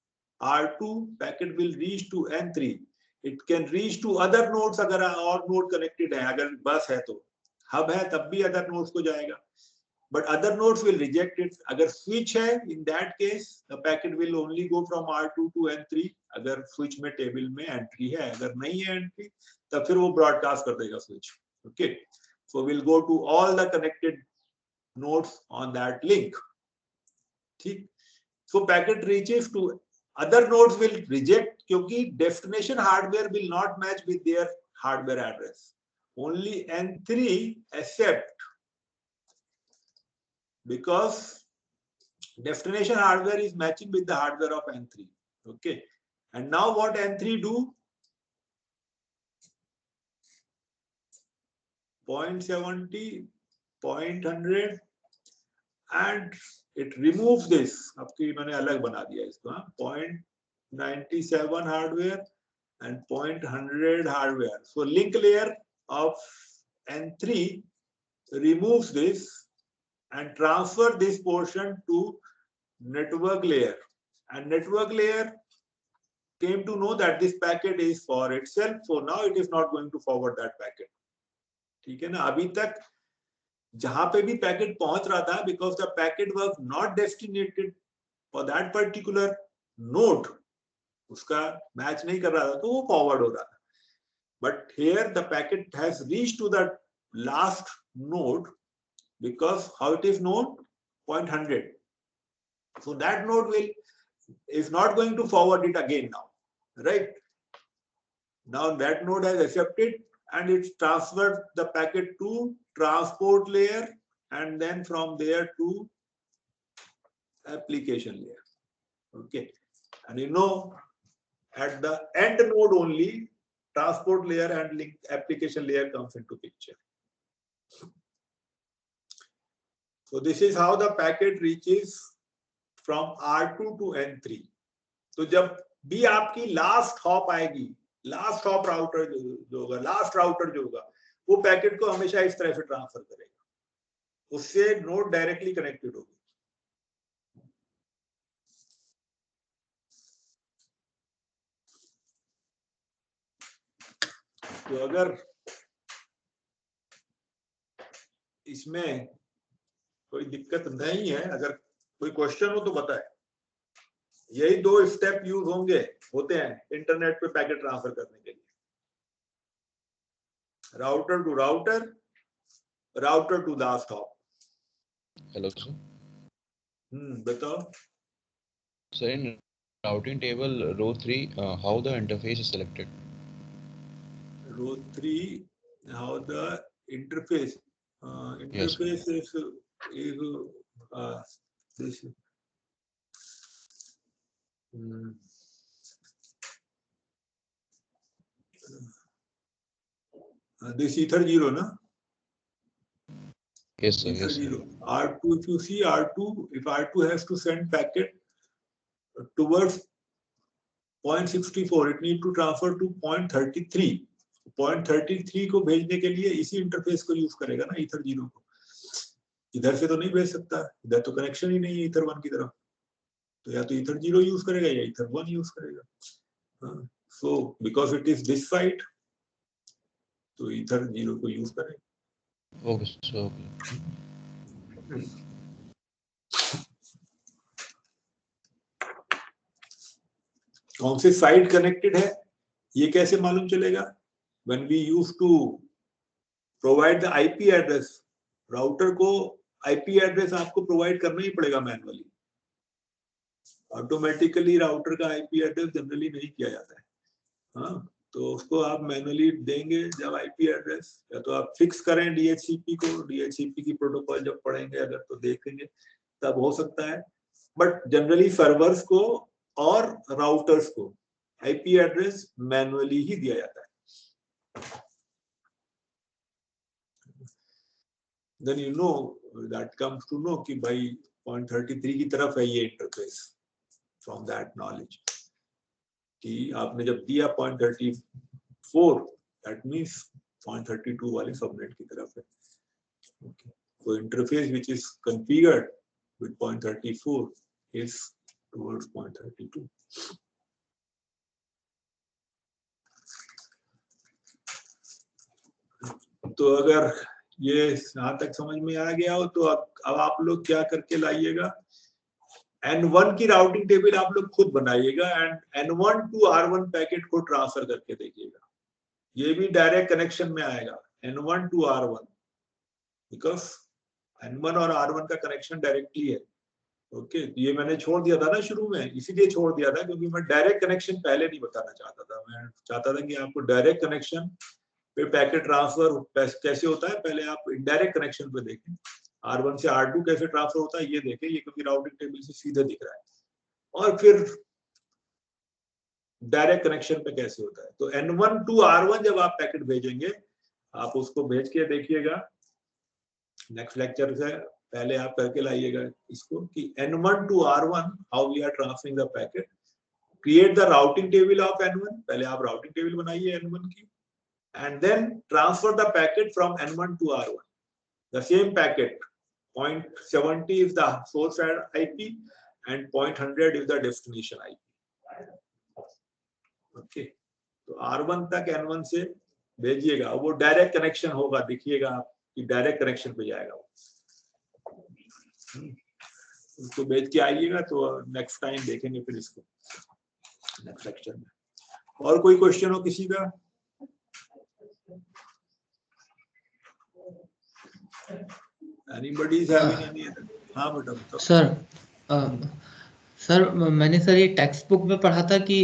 Speaker 1: R2. Packet will reach to N3. It can reach to other nodes अगर और नोड कनेक्टेड है. अगर बस है तो, हब है तब भी अदर नोड्स को जाएगा. But other nodes will reject it. अगर switch है, in that case, the packet will only go from R2 to N3. अगर switch में table में entry है, अगर नहीं है entry, तब फिर वो broadcast कर देगा switch. Okay, so we'll go to all the connected nodes on that link. ठीक, so packet reaches to other nodes will reject क्योंकि destination hardware will not match with their hardware address. Only N3 accept because destination hardware is matching with the hardware of N3. Okay, and now what N3 do? 0.70, 0.100 and it removes this. आपकी मैंने अलग बना दिया इसको, 0.97 hardware and 0.100 hardware. So link layer of N3 removes this and transfer this portion to network layer. And network layer came to know that this packet is for itself. So now it is not going to forward that packet. ठीक है ना, अभी तक जहां पे भी packet पहुंच रहा था, because the packet was not destinated for that particular node, उसका मैच नहीं कर रहा था तो वो फॉरवर्ड हो रहा था. But here the packet has reached to the last node because how it is known, 0.100. So that node is not going to forward it again now, right? Now that node has accepted and it's transferred the packet to transport layer and then from there to application layer. Okay, and you know at the end node only transport layer and link application layer comes into picture. So this is how the packet reaches from R2 to N3. तो जब भी आपकी last hop आएगी, last hop router जो होगा, last router जो होगा, वो पैकेट को हमेशा इस तरह से ट्रांसफर करेगा, उससे नोड डायरेक्टली कनेक्टेड होगी. तो अगर इसमें कोई दिक्कत नहीं है, अगर कोई क्वेश्चन हो तो बताए. यही दो स्टेप यूज होते हैं इंटरनेट पे पैकेट ट्रांसफर करने के लिए. Router to router, router to last hop.
Speaker 4: Hello, sir.
Speaker 1: बताओ.
Speaker 4: So in routing table row 3, how the interface is selected?
Speaker 1: Row 3, how the interface
Speaker 4: Yes.
Speaker 1: is this. This ether 0, na?
Speaker 4: Yes, sir.
Speaker 1: Ether
Speaker 4: Yes, sir.
Speaker 1: 0. R2, if you see R2, if R2 has to send packet towards 0.64, it need to transfer to 0.33. 0.33 को भेजने के लिए इसी interface को use करेगा ना, ether 0 को. इधर से तो नहीं भेज सकता, इधर तो कनेक्शन ही नहीं है ईथर 1 की तरफ, तो या तो ईथर 0 यूज करेगा या ईथर 1 यूज करेगा. So because it is this side, तो ईथर 0 को यूज करेगा.
Speaker 4: Okay, so
Speaker 1: कौन से साइड कनेक्टेड है ये कैसे मालूम चलेगा? When we used to provide the IP address, router को IP एड्रेस आपको प्रोवाइड करना ही पड़ेगा मैनुअली. ऑटोमेटिकली राउटर का IP एड्रेस जनरली नहीं किया जाता है. हाँ, तो उसको आप मैनुअली देंगे जब IP एड्रेस, या तो आप फिक्स करें DHCP को. DHCP की प्रोटोकॉल जब पढ़ेंगे अगर तो देखेंगे तब हो सकता है, बट जनरली सर्वर्स को और राउटर्स को IP एड्रेस मैनुअली ही दिया जाता है. Then you know, that comes to know कि भाई 0.33 की तरफ है ये इंटरफेस. फ्रॉम दैट नॉलेज कि आपने जब दिया 0.34, दैट मीन्स 0.32 वाले सबनेट की तरफ है. Okay. So interface which is configured with 0.34 is towards 0.32. तो अगर ये यहाँ तक समझ में आ गया हो तो अब आप लोग क्या करके लाइएगा, N1 की राउटिंग टेबल आप लोग खुद बनाइएगा and N1 to R1 packet को ट्रांसफर करके देखिएगा. ये भी डायरेक्ट कनेक्शन में आएगा. N1 to R1 because N1 और R1 का कनेक्शन डायरेक्टली है। ओके, ये मैंने छोड़ दिया था ना शुरू में, इसीलिए छोड़ दिया था क्योंकि मैं डायरेक्ट कनेक्शन पहले नहीं बताना चाहता था। मैं चाहता था कि आपको डायरेक्ट कनेक्शन पे पैकेट ट्रांसफर कैसे होता है, पहले आप इनडायरेक्ट कनेक्शन पे देखें। R1 से R2 कैसे ट्रांसफर होता है ये देखें, ये क्योंकि राउटिंग टेबल से सीधे दिख रहा है। और फिर डायरेक्ट कनेक्शन पे कैसे होता है। तो N1 टू R1 जब आप पैकेट भेजेंगे, आप उसको भेज के देखिएगा, नेक्स्ट लेक्चर से पहले आप करके लाइएगा इसको कि N1 to R1 how we are transferring the packet, create the routing table of N1, पहले आप राउटिंग टेबल बनाइए N1 की, and then transfer the packet from N1 to R1. The same packet, 0.70 is the source IP and 0.100 is the destination IP. Okay, तो R1 तक N1 से भेजिएगा, वो direct connection होगा, देखिएगा आप कि डायरेक्ट कनेक्शन पे जाएगा वो। उसको भेज के आइएगा तो नेक्स्ट टाइम देखेंगे फिर इसको नेक्स्ट लेक्चर में। और कोई क्वेश्चन हो किसी का? Anybody is having any other? हाँ बेटा बताओ।
Speaker 5: सर मैंने सर ये टेक्स्ट बुक में पढ़ा था कि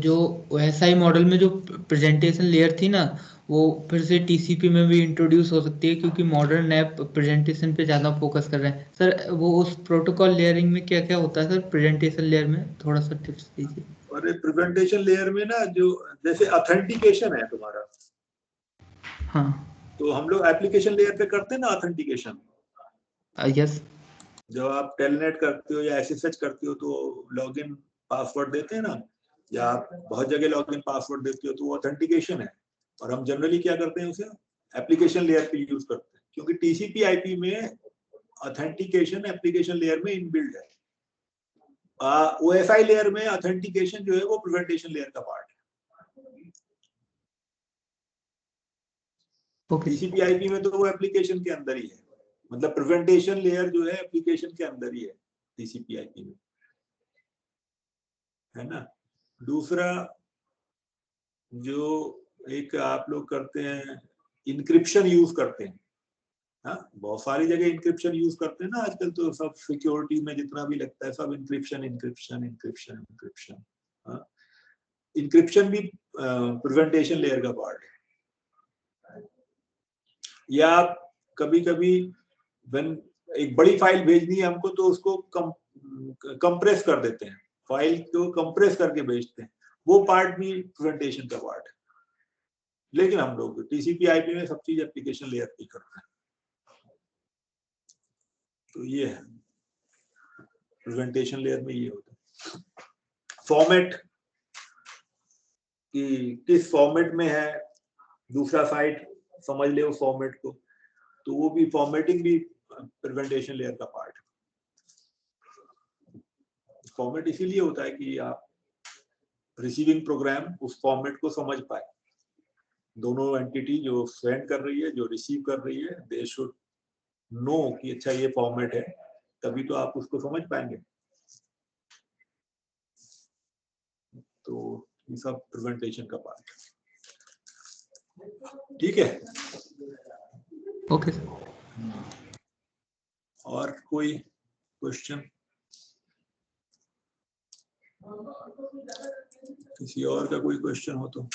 Speaker 5: जो OSI मॉडल में जो प्रेजेंटेशन लेयर थी ना, वो फिर से TCP में भी इंट्रोड्यूस हो सकती है क्योंकि मॉडर्न ऐप प्रेजेंटेशन पे ज़्यादा फोकस कर रहे हैं। सर वो उस प्रोटोकॉल लेयरिंग में क्या क्या होता है सर, प्रेजेंटेशन लेयर में थोड़ा सा टिप्स दीजिए।
Speaker 1: और प्रेजेंटेशन लेयर में ना, जो जैसे ऑथेंटिकेशन है तुम्हारा,
Speaker 5: हाँ
Speaker 1: तो हम लोग एप्लीकेशन लेयर पे करते हैं ना ऑथेंटिकेशन।
Speaker 5: यस।
Speaker 1: जब आप टेलनेट करते हो या SSH करते हो तो लॉगिन पासवर्ड देते हैं ना, या आप बहुत जगह लॉगिन पासवर्ड देते हो, तो वो ऑथेंटिकेशन है। और हम जनरली क्या करते हैं, उसे एप्लीकेशन लेयर पे यूज करते हैं क्योंकि TCP IP में ऑथेंटिकेशन एप्लीकेशन लेयर में इनबिल्ड है। OSI लेयर में ऑथेंटिकेशन जो है वो प्रेजेंटेशन लेयर का पार्ट है। TCP IP में तो वो एप्लीकेशन के अंदर ही है, मतलब प्रेजेंटेशन लेयर जो है एप्लीकेशन के अंदर ही है TCP IP में, है ना। दूसरा जो एक आप लोग करते हैं, इंक्रिप्शन यूज करते हैं। हाँ, बहुत सारी जगह इंक्रिप्शन यूज करते हैं ना आजकल, तो सब सिक्योरिटी में जितना भी लगता है सब इंक्रिप्शन इंक्रिप्शन इंक्रिप्शन इंक्रिप्शन। हाँ, इंक्रिप्शन भी प्रेजेंटेशन लेयर का पार्ट है। या कभी कभी एक बड़ी फाइल भेजनी है हमको, तो उसको कंप्रेस कर देते हैं, फाइल को कंप्रेस करके भेजते हैं, वो पार्ट भी प्रेजेंटेशन का पार्ट है। लेकिन हम लोग TCP IP में सब चीज एप्लीकेशन लेयर पे करते हैं। तो ये है प्रेजेंटेशन लेयर में, ये होता है फॉर्मेट कि किस फॉर्मेट में है दूसरा साइट, समझ ले उस फॉर्मेट को, तो वो भी फॉर्मेटिंग भी प्रेजेंटेशन लेयर का पार्ट है। फॉर्मेट इसीलिए होता है कि आप रिसीविंग प्रोग्राम उस फॉर्मेट को समझ पाए। दोनों एंटिटी जो सेंड कर रही है, जो रिसीव कर रही है, दे शुड नो कि अच्छा ये फॉर्मेट है, तभी तो आप उसको समझ पाएंगे। तो ये सब प्रेजेंटेशन का पार्ट है। ठीक है,
Speaker 5: ओके।
Speaker 1: और कोई क्वेश्चन किसी और का कोई क्वेश्चन हो तो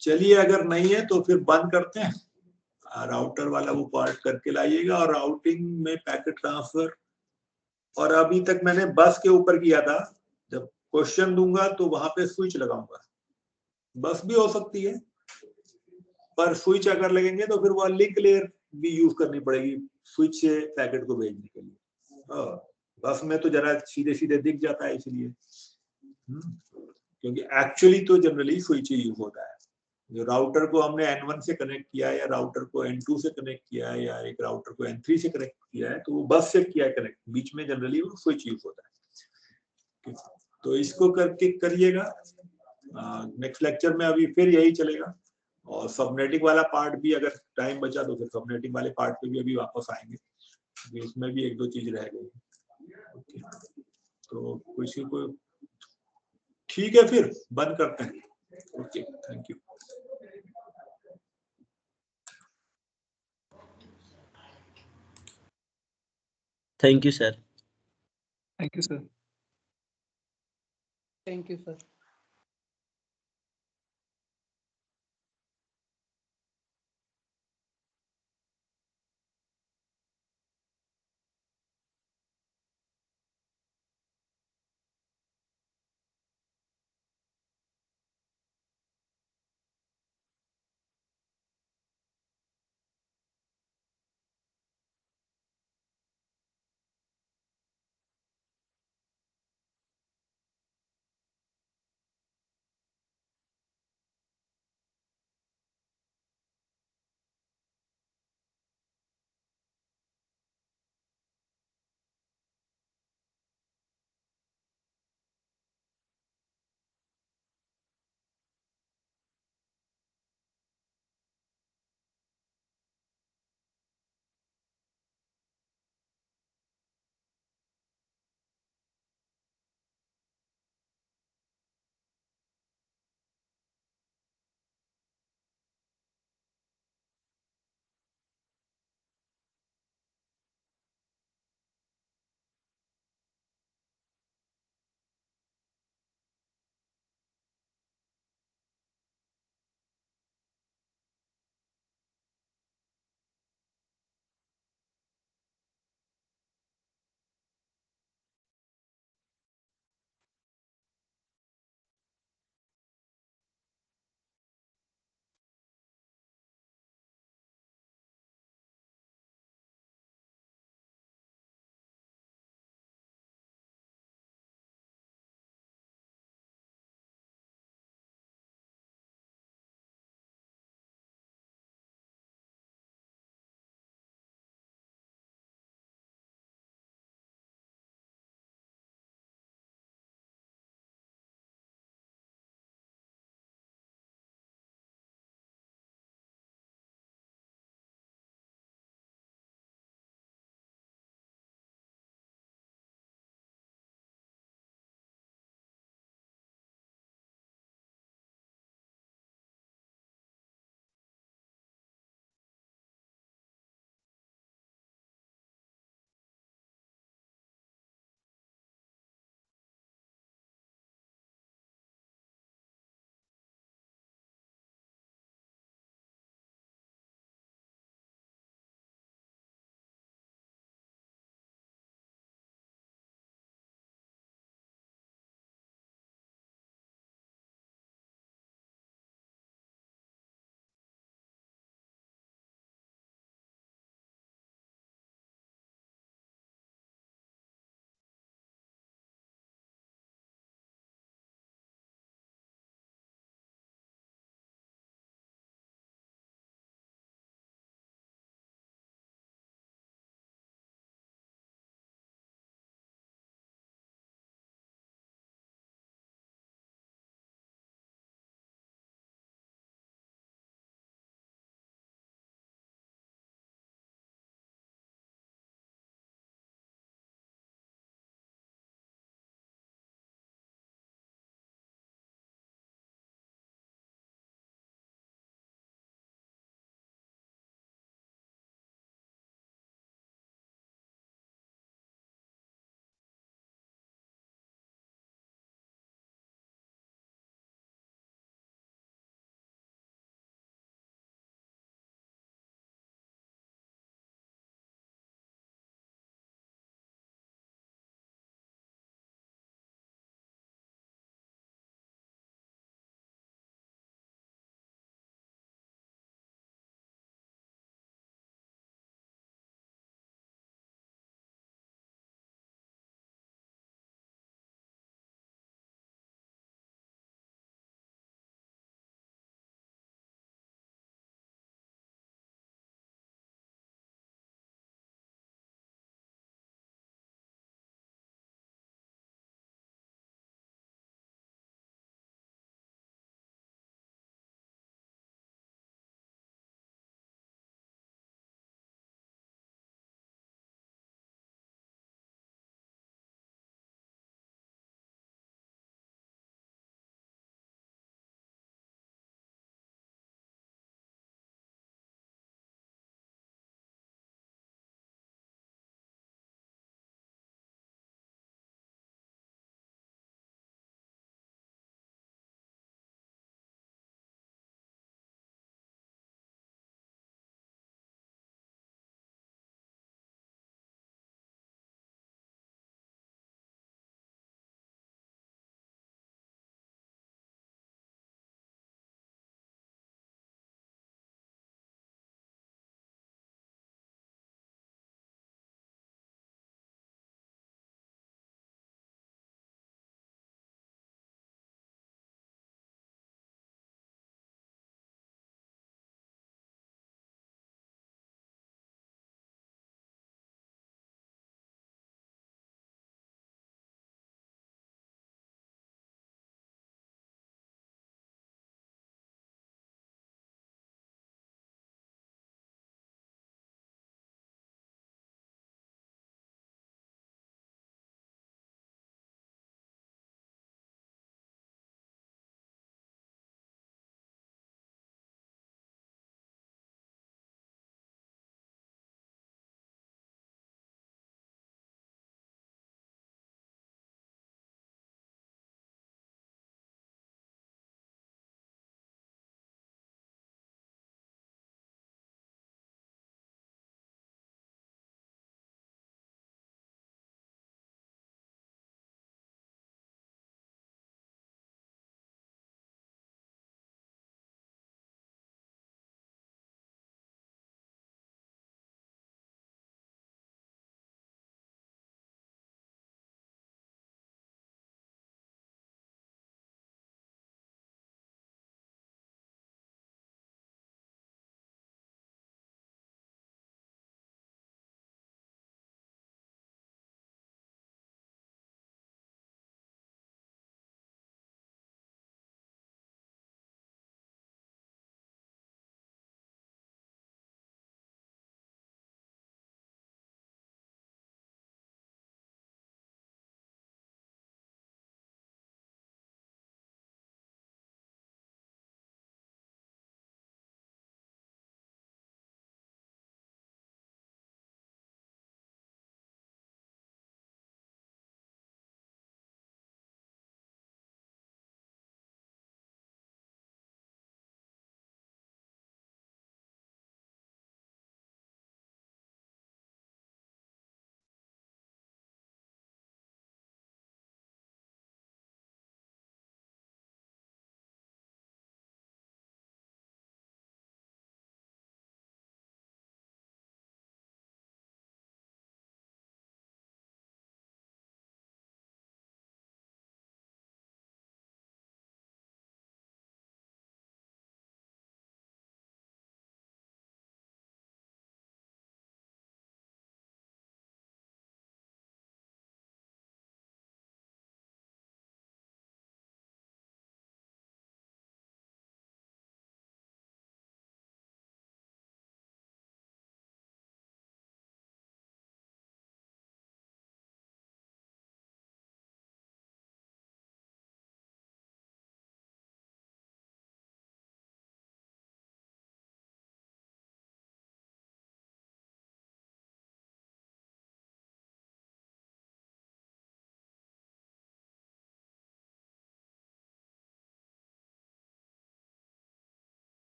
Speaker 1: चलिए, अगर नहीं है तो फिर बंद करते हैं। राउटर वाला वो पार्ट करके लाइएगा, और राउटिंग में पैकेट ट्रांसफर, और अभी तक मैंने बस के ऊपर किया था। जब क्वेश्चन दूंगा तो वहां पे स्विच लगाऊंगा। बस भी हो सकती है, पर स्विच अगर लगेंगे तो फिर वो लिंक लेयर भी यूज करनी पड़ेगी स्विच से पैकेट को भेजने के लिए। बस में तो जरा सीधे सीधे दिख जाता है इसलिए, क्योंकि एक्चुअली तो जनरली स्विच ही यूज होता है। जो राउटर को हमने N1 से कनेक्ट किया है, या राउटर को N2 से कनेक्ट किया है, या एक राउटर को N3 से कनेक्ट किया है, तो वो बस से किया है कनेक्ट, बीच में जनरली वो स्विच यूज होता है। तो इसको करके करिएगा। नेक्स्ट लेक्चर में अभी फिर यही चलेगा, और सबनेटिंग वाला पार्ट भी अगर टाइम बचा तो फिर सबनेटिंग वाले पार्ट पे भी अभी वापस आएंगे। इसमें भी एक दो चीज रह गई। तो किसी को ठीक है, फिर बंद करते हैं। Okay, thank you.
Speaker 6: Thank you, sir.
Speaker 7: Thank you, sir.
Speaker 5: Thank you, sir.